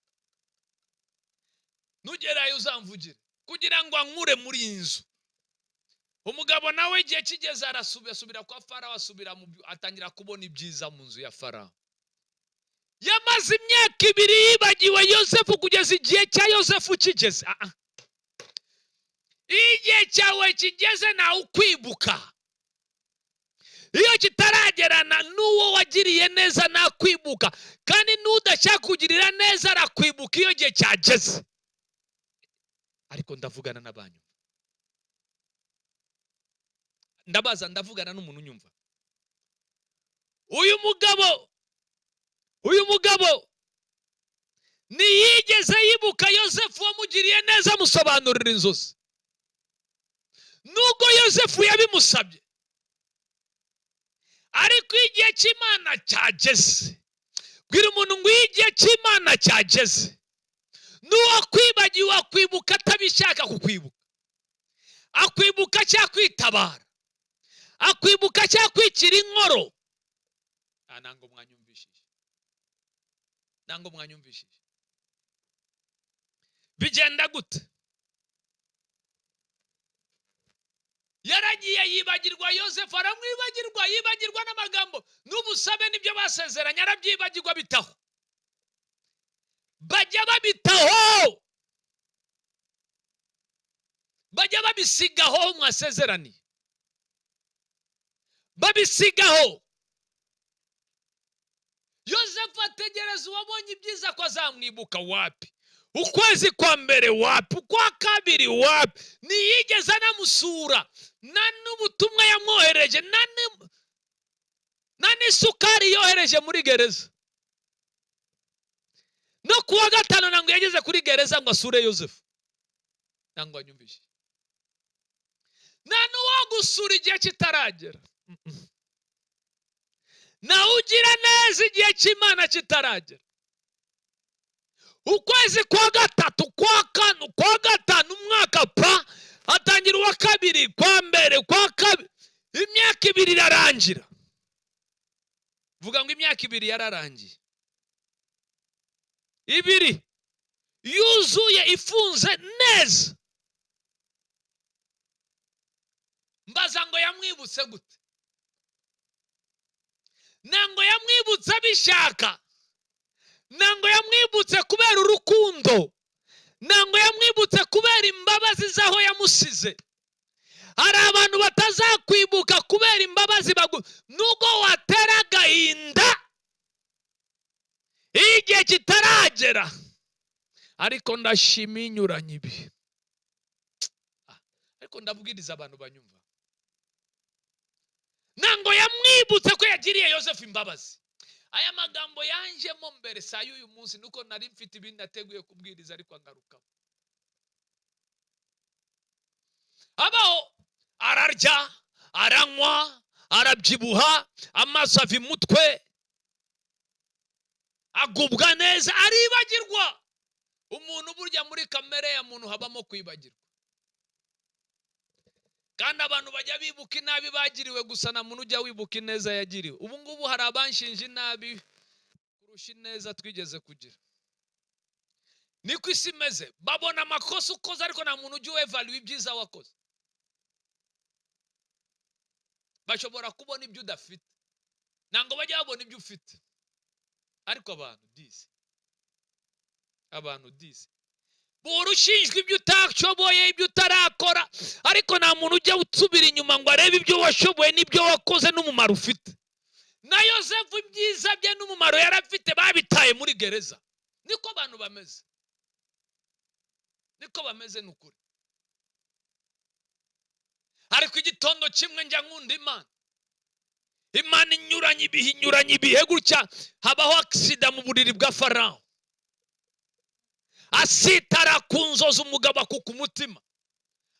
uzamvugire kugira ngo ankure muri iyi nzu. Umugabo nawe igihe kigeze arasubira kwa Farawo, atangira kubona ibyiza mu nzu ya Farawo. Yamaze imyaka 2 yibagiwe Yosefu kugeza igihe cya Yosefu kigeze. Igihe cyawe kigeze nawe ukwibuka. Iyo kitaragerana n'uwo wagiriye neza nakwibuka, kandi n'udashaka kugirira neza arakwibuka iyo gihe cyageze. Ariko ndavugana n'abanyu, ndavugana n'umuntu unyumva. Uyu mugabo ntiyigeze yibuka Yosefu wamugiriye neza amusobanurira inzozi, nubwo Yosefu yabimusabye. Ariko igihe cy'Imana cyageze. Bwira umuntu ngo igihe cy'Imana cyageze. N'uwakwibagiwe akwibuka atabishaka kukwibuka, akwibuka cyakwitabara, akwibuka cyakwikira inkoro. Nango mwanyumvishije. Bigenda gute? Yaragiye yibagirwa Yosefu, aramwibagirwa, yibagirwa n'amagambo n'ubusabe n'ibyo basezeranye, arabyibagirwa bitaho. Bajya babitaho, bajya babisigaho mwasezeraniye, babisigaho. Yosefu ategereza uwabonye ibyiza ko azamwibuka. Wapi? Ukwezi kwa mbere wapi? Ukwa kabiri wapi? Ntiyigeze anamusura, nta n'ubutumwa yamwohereje, nta n'isukari yohereje muri gereza. No kuwa gatanu nango yageze kuri gereza ngo asure Yosefu. Nango anyumvishe. Nta n'uwagusura igihe kitaragera. Na ugira neza igihe cy'Imana kitaragera. Ukwezi kwa gatatu, kwa kane, kwa gatanu, umwaka pa, atangira uwa kabiri, kwa mbere, kwa kabiri, imyaka 2 irarangira. Vuga ngo imyaka 2 yararangiye. 2 yuzuye ifunze neza. Mbaza ngo yamwibutse gute? Nango yamwibutse abishaka, nango yamwibutse kubera urukundo, ntabwo yamwibutse kubera imbabazi z'aho yamusize. hari abantu batazakwibuka kubera imbabazi nubwo watera agahinda iyo igihe kitaragera, ariko ndashima inyuranye ibi. Ariko ndabwiriza abantu banyumva, ntabwo yamwibutse ko yagiriye Yosefu imbabazi. Aya magambo yanjemo mbere saa y'uyu munsi nuko nari mfite ibindi nateguye kubwiriza, ariko ngarukaho. Abaho ararya, aranywa, arabyibuha, amaso ava imutwe, agubwa neza, aribagirwa. Umuntu burya muri kamere ya muntu habamo kwibagirwa, kandi abantu bajya bibuka inabi bagiriwe gusa, na muntu ujya wibuka ineza yagiriwe. Ubu ngubu hari abanshinja inabi kurusha ineza twigeze kugira. Niko isi imeze, babona amakosa ukoze, ariko nta muntu ujya uevaluate ibyiza wakoze. Bashobora kubona ibyo udafite, ntabwo bajya babona ibyo ufite. Ariko abantu disi burushinjwe ibyo utashoboye, ibyo utarakora, ariko nta muntu ujya usubira inyuma ngo arebe ibyo washoboye n'ibyo wakoze n'umumaro ufite. Na Yosefu ibyiza bye n'umumaro yarafite babitaye muri gereza. Niko abantu bameze, niko bameze n'ukuri. Ariko igitondo kimwe njya nkunda Imana. Imana inyuranye ibihe gutya, habaho aksida mu buriri bwa Farawo. Asitara ku nzozi, umugabo akuka umutima,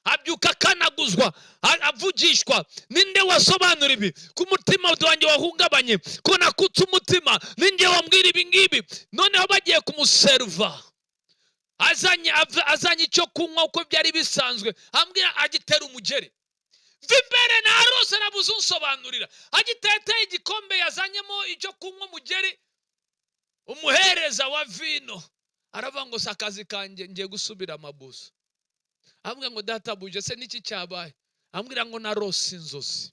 abyuka akanaguzwa, avugishwa. Ninde wasobanura ibi? Ku mutima wanjye wahungabanye, ko nakutse umutima, ninde wambwira ibi ngibi? Noneho bagiye kumuserva, azanye icyo kunywa uko byari bisanzwe, ambwira agitera umugeri. Vimbere na arose nabuze unsobanurira, agiteteye igikombe yazanyemo icyo kunywa umugeri, umuhereza wa vino aravuga ngo sakazi kanjye ngiye gusubira amabuso. Ambwira ngo databuje se niki cyabaye? Ambwira ngo narose inzozi,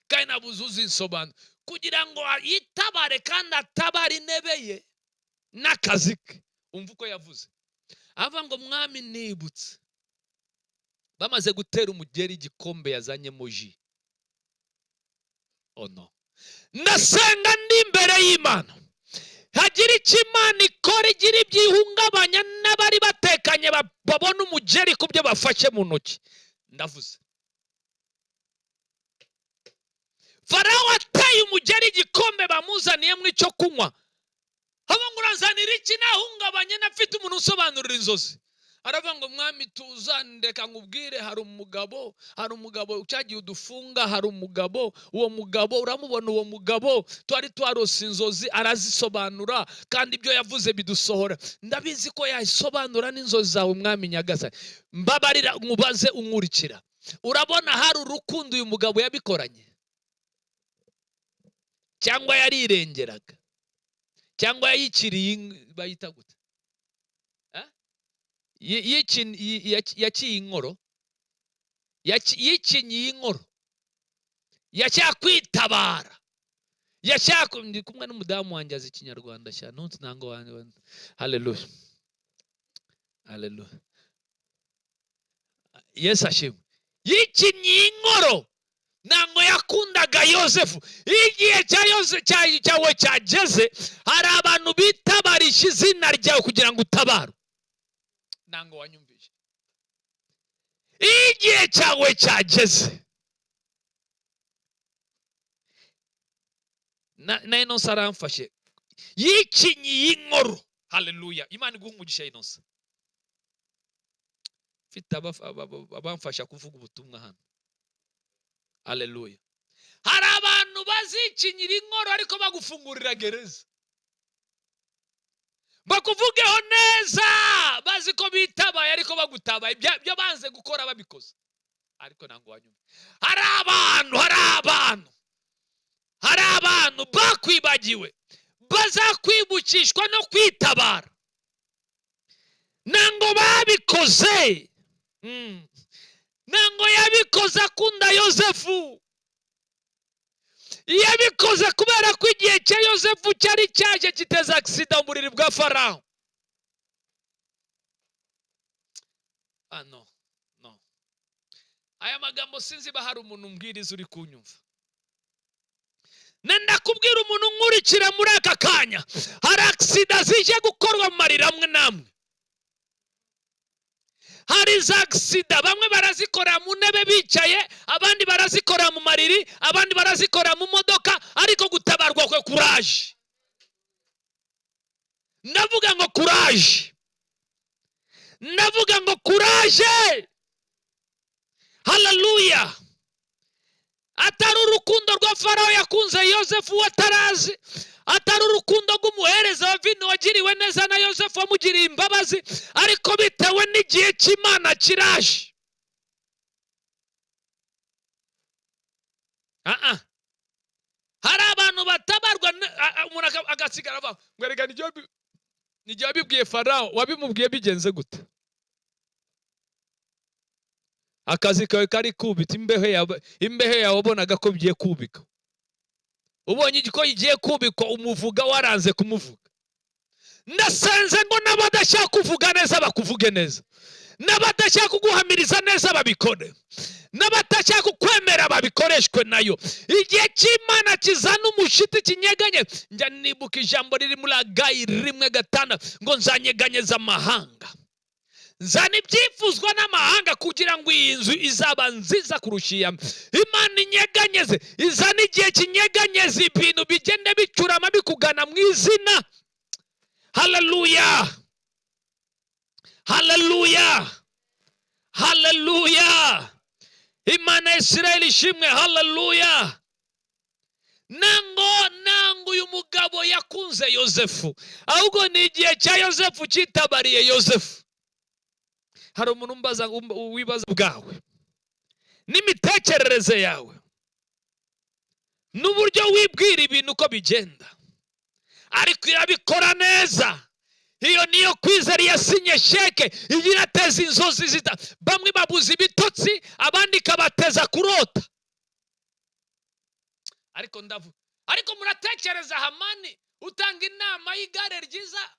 kandi nabuze uzinsobanura, kugira ngo yitabare kandi atabare intebe ye n'akazi ke. Umva uko yavuze, avuga ngo mwami nibutse bamaze gutera umugeri igikombe yazanyemo ji. Oh no, ndasenga ndi imbere y'Imana, hagira icyo Imana ikora, igira ibyihungabanya n'abari batekanye babona umugeri ku byo bafashe mu ntoki. Ndavuze Farawo ateye umugeri igikombe bamuzaniyemo icyo kunywa, haba ngo urazanira iki? Nahungabanye, nafite umuntu usobanurira inzozi. Aravuga ngo mwami tuzandeka nkubwire, hari umugabo cyagiye udufunga, hari umugabo, uwo mugabo uramubona, uwo mugabo twari twarose inzozi arazisobanura, kandi ibyo yavuze bidusohora. Ndabizi ko yasobanura n'inzozi zawe mwami nyagasani, mbabarira nkubaze unkurikira. Urabona hari urukundo uyu mugabo yabikoranye, cyangwa yarirengeraga, cyangwa yayikiriye bayita gute? Yaciye inkoro, yikinyiye inkoro, yacyakwitabara, ndi kumwe n'umudamu wanjye azi ikinyarwanda cya ntunzi ntango wanjye. Haleluya, haleluya, Yesu ashimwe. Yikinyiye inkoro, ntabwo yakundaga Yosefu. Igihe cyawe cyageze, hari abantu bitabarisha izina ryawe kugira ngo utabare. Ntabwo wanyumvise. Igihe cyawe cyageze, na Inosa aramfashe, yikinyiye inkoro. Haleluya, Imana iguhe umugisha Inosa. Mfite abamfasha kuvuga ubutumwa hano. Haleluya. Hari abantu bazikinyira inkoro ariko bagufungurira gereza, bakuvugeho neza, bazi ko bitabaye ariko bagutabaye, ibyo banze gukora babikoze. Ariko ntabwo wanyuma. Hari abantu bakwibagiwe, bazakwibukishwa no kwitabara, ntabwo babikoze. Ntabwo yabikoze akunda Yosefu, yabikoze kubera ko igihe cya Yosefu cyari cyaje kiteza aksida mu buriri bwa Farawo. no no, aya magambo sinzi bahari umuntu mbwiriza uri kunyumva. Nenda kubwira umuntu nkurikira muri aka kanya, hari aksida zije gukorwa mu marira amwe namwe. Hari za aksida bamwe barazikora mu ntebe bicaye, abandi barazikora mu mariri, abandi barazikora mu modoka, ariko gutabarwa kwe courage. Ndavuga ngo courage, ndavuga ngo courage. Hallelujah. Atari urukundo rwa Farawo yakunze Yosefu watarazi, atari urukundo rw'umuhereza wa vino wagiriwe neza na Yosefu wamugiriye imbabazi, ariko bitewe n'igihe cy'Imana kiraje. Hari abantu batabarwa umuntu agasigara avuga ngo erega nijye wabibwiye Farawo, wabimubwiye bigenze gute? Akazi kawe kari kubita imbehe yawe ubonaga ko bigiye kubika. Ubonye ko igiye kubika umuvuga waranze kumuvuga. Ndasenze ngo n'abadashaka kuvuga neza bakuvuge neza, n'abadashaka kuguhamiriza neza babikore, n'abadashaka kukwemera babikoreshwe nayo. Igihe cy'Imana kizana umushiti kinyeganye. Njya nibuka ijambo riri muri Agayi 1:5 ngo nzanyeganyeza amahanga, nzana ibyifuzwa n'amahanga kugira ngo iyi nzu izaba nziza kurusha iya. Imana inyeganyeze, izana igihe kinyeganyeza ibintu bigende bicurama bikugana mu izina. Hallelujah, hallelujah, hallelujah. Imana ya Isirayeli ishimwe. Hallelujah. Nango uyu mugabo yakunze Yosefu, ahubwo ni igihe cya Yosefu kitabariye Yosefu. Hari umuntu mbaza wibaza bwawe n'imitekerereze yawe n'uburyo wibwira ibintu uko bigenda, ariko irabikora neza. Iyo niyo kwizera yasinye sheke irateza inzozi zita. Bamwe babuze ibitotsi, abandi kabateza kurota. Ariko muratekereza Hamani utanga inama y'igare ryiza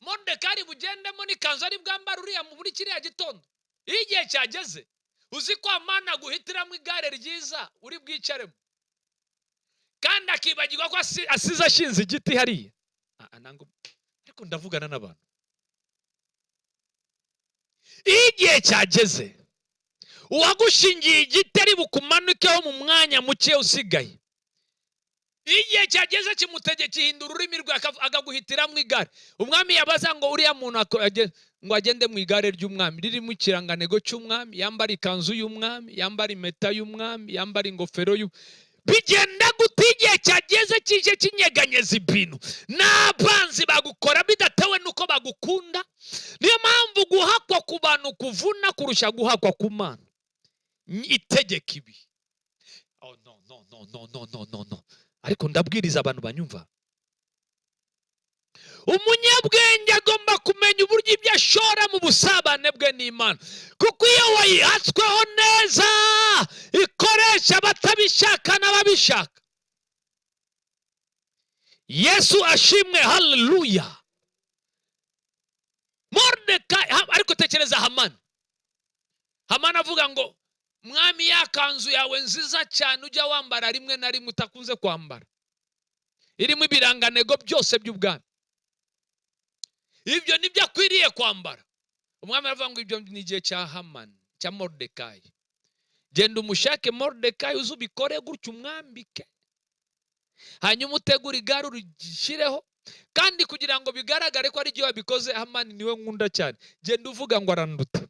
Moridekayi bugendemo n'ikanzu ari bwambara uriya muri kiriya gitondo. Iyo igihe cyageze uzi ko Hamani aguhitiramo igare ryiza uri bwicaremo, kandi akibagirwa ko asize ashinze igiti hariya. Ariko ndavugana n'abantu. Iyo igihe cyageze uwagushingiye igiti ari bukumanikeho mu mwanya muke usigaye, igihe cyageze kimutegeka ihindura ururimi rwe agaguhitiramo igare. Umwami yabaza ngo uriya muntu ngo agende mu igare ry'umwami ririmo ikirangantego cy'umwami, yambara ikanzu y'umwami, yambara impeta y'umwami, yambara ingofero bigenda gute? Igihe cyageze kije kinyeganyeza ibintu, n'abanzi bagukora bidatewe nuko bagukunda. Niyo mpamvu guhakwa ku bantu kuvuna kurusha guhakwa ku Mana. Itegeka ibi. Oh no. Ariko ndabwiriza abantu banyumva. Umunyabwenge agomba kumenya uburyo ibyo ashora mu busabane bwe n'Imana, kuko iyo wayihatsweho neza ikoresha abatabishaka n'ababishaka. Yesu ashimwe. Hallelujah. Moridekayi, ariko tekereza Hamani avuga ngo mwami yakanzu yawe nziza cyane ujya wambara rimwe na rimwe utakunze kwambara, irimo ibirangantego byose by'ubwami, ibyo nibyo akwiriye kwambara. Umwami aravuga ngo ibyo ni igihe cya Hamani, cya Moridekayi. Genda umushake Moridekayi uzubikore gutyo umwambike, hanyuma utegura igare urishireho, kandi kugira ngo bigaragare ko ari igihe wabikoze. Hamani niwe nkunda cyane, genda uvuga ngo aranduta.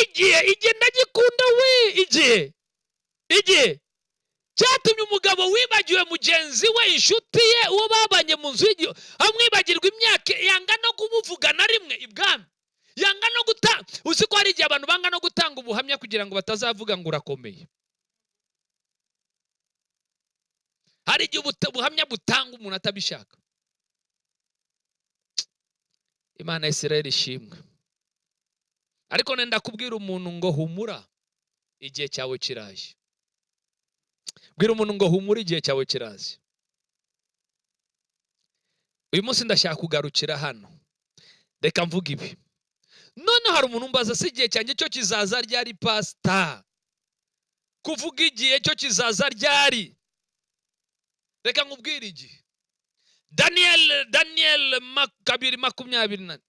Igihe ndagikunda igihe cyatumye umugabo wibagiwe mugenzi we, inshuti ye, uwo babanye mu nzu y'igihano, amwibagirwa imyaka yanga no kumuvuga na rimwe ibwami, yanga no gutanga. Uzi ko hari igihe abantu banga no gutanga ubuhamya kugira ngo batazavuga ngo urakomeye. Hari igihe ubuhamya butanga umuntu atabishaka. Imana ya Isirayeli ishimwe. Ariko nenda kubwira umuntu ngo humura, igihe cyawe kiraje. Bwira umuntu ngo humura, igihe cyawe kiraje. Uyu munsi ndashaka kugarukira hano. Reka mvuga ibi. none hari umuntu mbaza si igihe cyanjye cyo kizaza ryari pastor? Kuvuga igihe cyo kizaza ryari? Reka nkubwire igihe. Daniel 2:21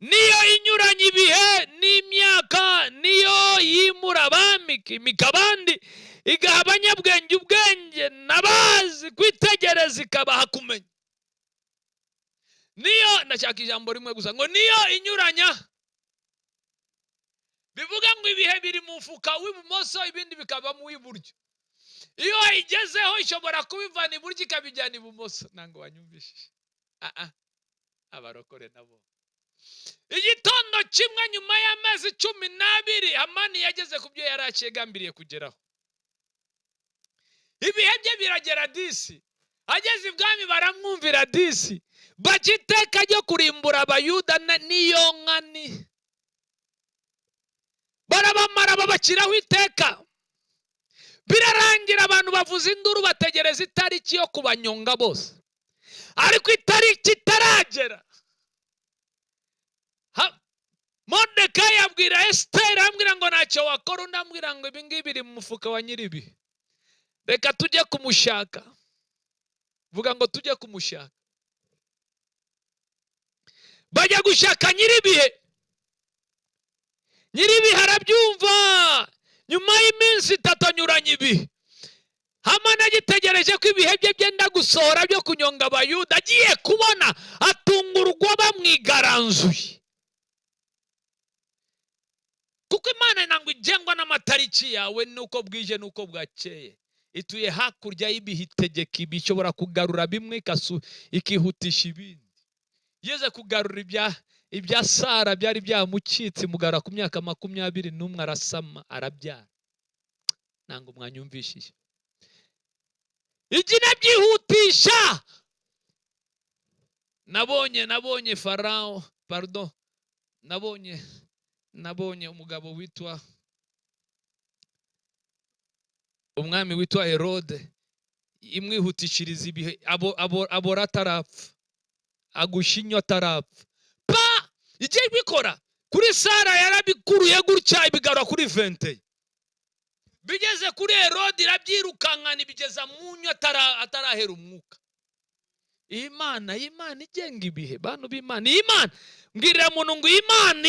niyo inyuranye ibihe n'imyaka, niyo yimura abami imikabandi, igaha abanyabwenge ubwenge, n'abazi kwitegereza ikabaha kumenya. Niyo ndashaka ijambo rimwe gusa ngo niyo inyuranya, bivuga ngo ibihe biri mu mufuka w'ibumoso ibindi bikaba mu w'iburyo. Iyo igezeho ishobora kubivana iburyo ikabijyana ibumoso. Nango wanyumvishije? Abarokore nabo. Igitondo kimwe nyuma y'amezi 12 Hamani yageze ku byo yari akigambiriye kugeraho. Ibihe bye biragera disi. Ageze ibwami baramwumvira disi. Bagiteka ryo kurimbura Abayuda niyo nkani. Barabamara babakiraho iteka. Birarangira abantu bavuza induru bategereza itariki yo kubanyonga bose. Ariko itariki itaragera, Mordekai abwira Esther, ambwira ngo ntacyo wakora, ndambwira ngo ibi ngibi biri mu mufuka wa nyiribihe. Reka tujye kumushaka. Vuga ngo tujye kumushaka. Bajya gushaka nyiribihe. Nyiribihe arabyumva. Nyuma y'iminsi 3 anyuranye ibihe. Hamani agitegereje ko ibihe bye byenda gusohora byo kunyonga Abayuda, agiye kubona atungurwa bamwigaranzuye. Kuko Imana nangwa igengwa n'amatariki yawe nuko bwije nuko bwakeye. Ituye hakurya y'ibihe itegeka ibishobora kugarura bimwe ikihutisha ibindi. Yeze kugarura ibya Sara byari byamucitse mugara ku myaka 21 arasama arabyara. Nango mwanyumvishije? Igina byihutisha. Nabonye Farao, pardon. Nabonye umugabo witwa umwami witwa Herode imwihutishiriza ibihe abora atarapfa, agushinyo atarapfa. Igiye bikora kuri Sara yarabikuruye gutya ibigarura kuri 20. Bigeze kuri Herode irabyirukankana ibigeza munyo atarahera umwuka. Imana igenga ibihe bantu b'Imana. Imana mbwirira muntu ngo Imana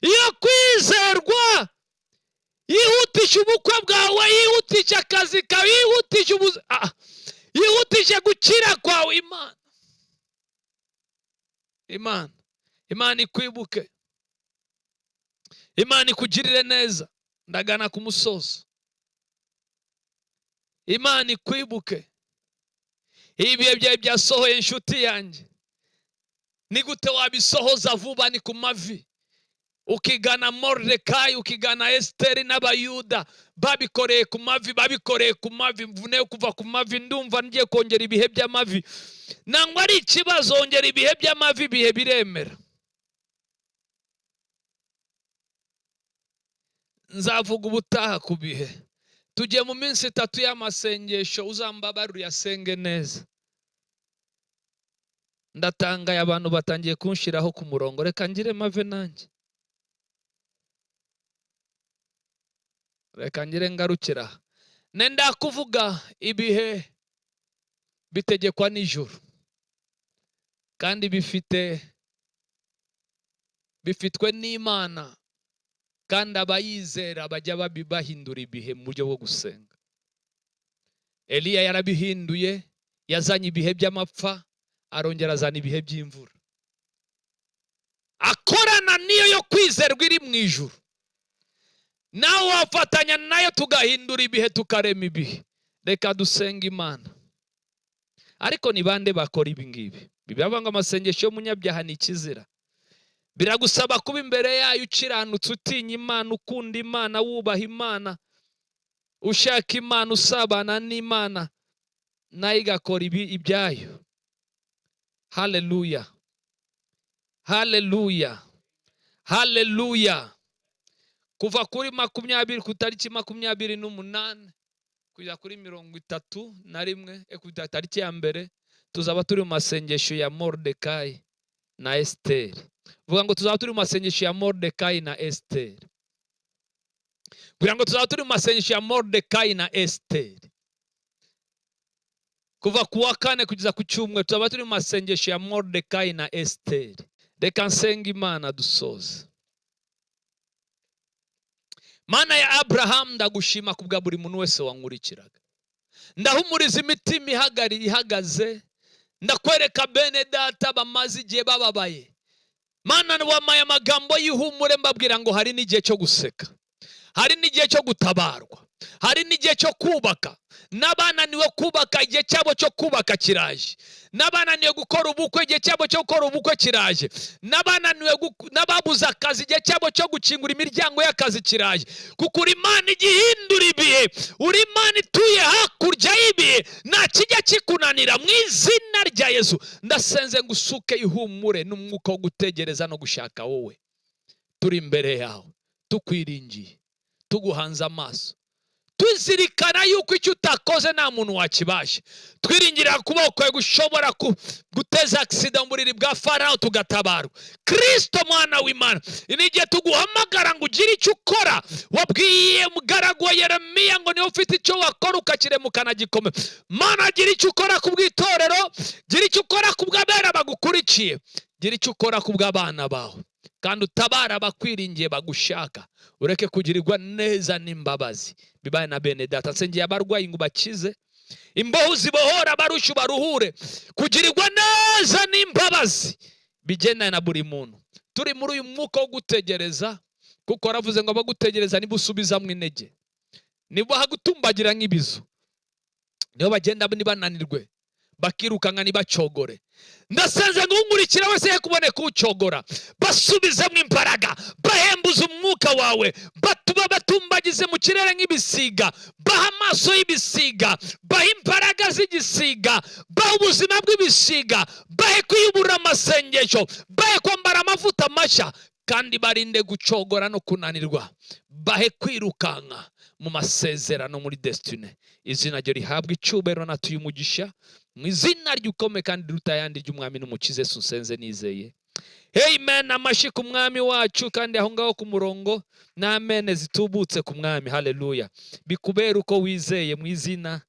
iyo kwizerwa, yihutisha ubukwe bwawe, yihutisha akazi kawe, yihutisha gukira kwawe. Imana ikwibuke, Imana ikugirire neza. Ndagana ku musozo. Imana ikwibuke. Ibihe byawe byasohoye inshuti yanjye. Ni gute wabisohoza vuba? Ni ku mavi. Ukigana Mordekai, ukigana Esther n'Abayuda babikoreye ku mavi, mvune kuva ku mavi. Ndumva ngiye kongera ibihe by'amavi. Nangwa ari ikibazo ongera ibihe by'amavi, ibihe biremera. Nzavuga ubutaha ku bihe. Tugiye mu minsi 3 y'amasengesho, uzambabarira yasenge neza. Ndatangaye abantu batangiye kunshiraho ku murongo. Reka ngire mave nanjye. Reka ngire ngarukira. Nenda kuvuga ibihe bitegekwa n'ijuru. Kandi bifitwe n'Imana. Kandi abayizera bajya bahindura ibihe mu buryo bwo gusenga. Eliya yarabihinduye, yazanye ibihe by'amapfa, arongera azana ibihe by'imvura. Akorana niyo yo kwizerwa iri mu ijuru. Nawe wafatanya nayo tugahindura ibihe, tukarema ibihe. Reka dusenga Imana. Ariko ni bande bakora ibi ngibi? Bivuga ngo amasengesho y'umunyabyaha ni ikizira. Biragusaba kuba imbere yayo ukiranutse, utinya Imana, ukunda Imana, wubaha Imana, ushaka Imana, usabana n'Imana, nayo igakora ibyayo. Haleluya, haleluya, haleluya. Kuva kuri 20 ku tariki 28 kujya kuri 31 kujya tariki ya mbere tuzaba turi mu masengesho ya Mordecai na Esther. Vuga ngo tuzaba turi mu masengesho ya Mordecai na Esther. Vuga ngo tuzaba turi mu masengesho ya Mordecai na Esther. Kuva kuwa 4 kugeza ku cyumweru tuzaba turi mu masengesho ya Mordecai na Esther. Reka nsenga Imana dusoze. Mana ya Abraham, ndagushima kubwa buri muntu wese wankurikiraga. Ndahumuriza imitima ihagaze, ndakwereka bene data bamaze igihe bababaye. Mana wamaye amagambo y'ihumure mbabwira ngo hari n'igihe cyo guseka, hari n'igihe cyo gutabarwa, hari n'igihe cyo kubaka. N'abananiwe kubaka igihe cyabo cyo kubaka kiraje. N'abananiwe gukora ubukwe igihe cyabo cyo gukora ubukwe kiraje. N'ababuze akazi igihe cyabo cyo gukingura imiryango y'akazi kiraje. Kuko uri Imana igihindura ibihe, uri Imana ituye hakurya y'ibihe, nta kijya kikunanira. Mu izina rya Yesu ndasenze ngusuke ihumure n'umwuka wo gutegereza no gushaka wowe. Turi imbere yawe tukwiringiye, tuguhanze amaso, tuzirikana yuko icyo utakoze nta muntu wakibasha. Twiringira kuboko gushobora guteza accident buriri bwa Farao tugatabarwa. Kristo mwana w'Imana, inigiye tuguhamagara ngo ugire icyo ukora. Wabwiye mugaragu wa Yeremiya ngo niwe ufite icyo wakora ukakiremukana gikome. Mana gira icyo ukora kubw'itorero, gira icyo ukora kubw'abera bagukurikiye, gira icyo ukora kubw'abana bawe, kandi utabara abakwiringiye bagushaka. Ureke kugirirwa neza n'imbabazi bibaye na bene data. Nsengeye abarwayi ngo bakize, imboho zibohora abarusha baruhure, kugirirwa neza n'imbabazi bigendana na buri muntu. Turi muri uyu mwuka wo gutegereza, kuko aravuze ngo abagutegereza nibusubizamwo intege, nibo hagutumbagira nk'ibizu, nibo bagenda nibananirwe bakirukanka nibacogore. Ndasenze ngo unkurikira wese ye kuboneka ucogora, basubizemo imbaraga, bahembuza umwuka wawe, batumbagize mu kirere nk'ibisiga, baha amaso y'ibisiga, baha imbaraga z'igisiga, baha ubuzima bw'ibisiga, bahe kwiyubura amasengesho, bahe kwambara amavuta mashya, kandi barinde gucogora no kunanirwa, bahe kwirukanka mu masezerano muri destiny. Izina ryo rihabwa icyubahiro natuye umugisha mu izina ry'ukome kandi rutayandi ry'umwami n'umukiza Yesu nsenze nizeye. Amen. Amashi ku mwami wacu, kandi aho ngaho ku murongo na amen zitubutse ku mwami. Haleluya. Bikubera uko wizeye mu izina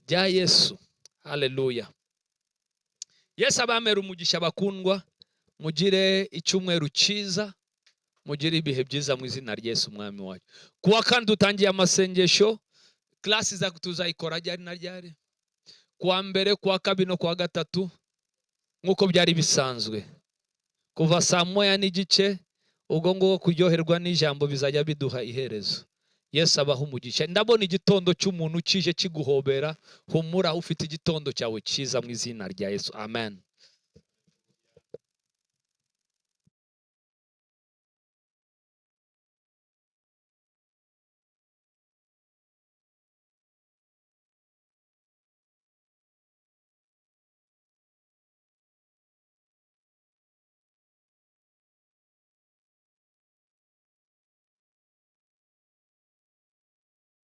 rya Yesu. Haleluya. Yesu abamera umugisha bakundwa, mugire icyumweru cyiza, mugire ibihe byiza mu izina rya Yesu umwami wacu. Kuwa kandi dutangiye amasengesho, klasi za tuzayikora ryari na ryari, kuwa mbere, kuwa kabiri no kuwa gatatu nkuko byari bisanzwe, kuva saa 1:15. Ubwo ngo kuryoherwa n'ijambo bizajya biduha iherezo. Yesu abaha umugisha. Ndabona igitondo cy'umuntu kije kiguhobera. Humura ufite igitondo cyawe cyiza mu izina rya Yesu. Amen.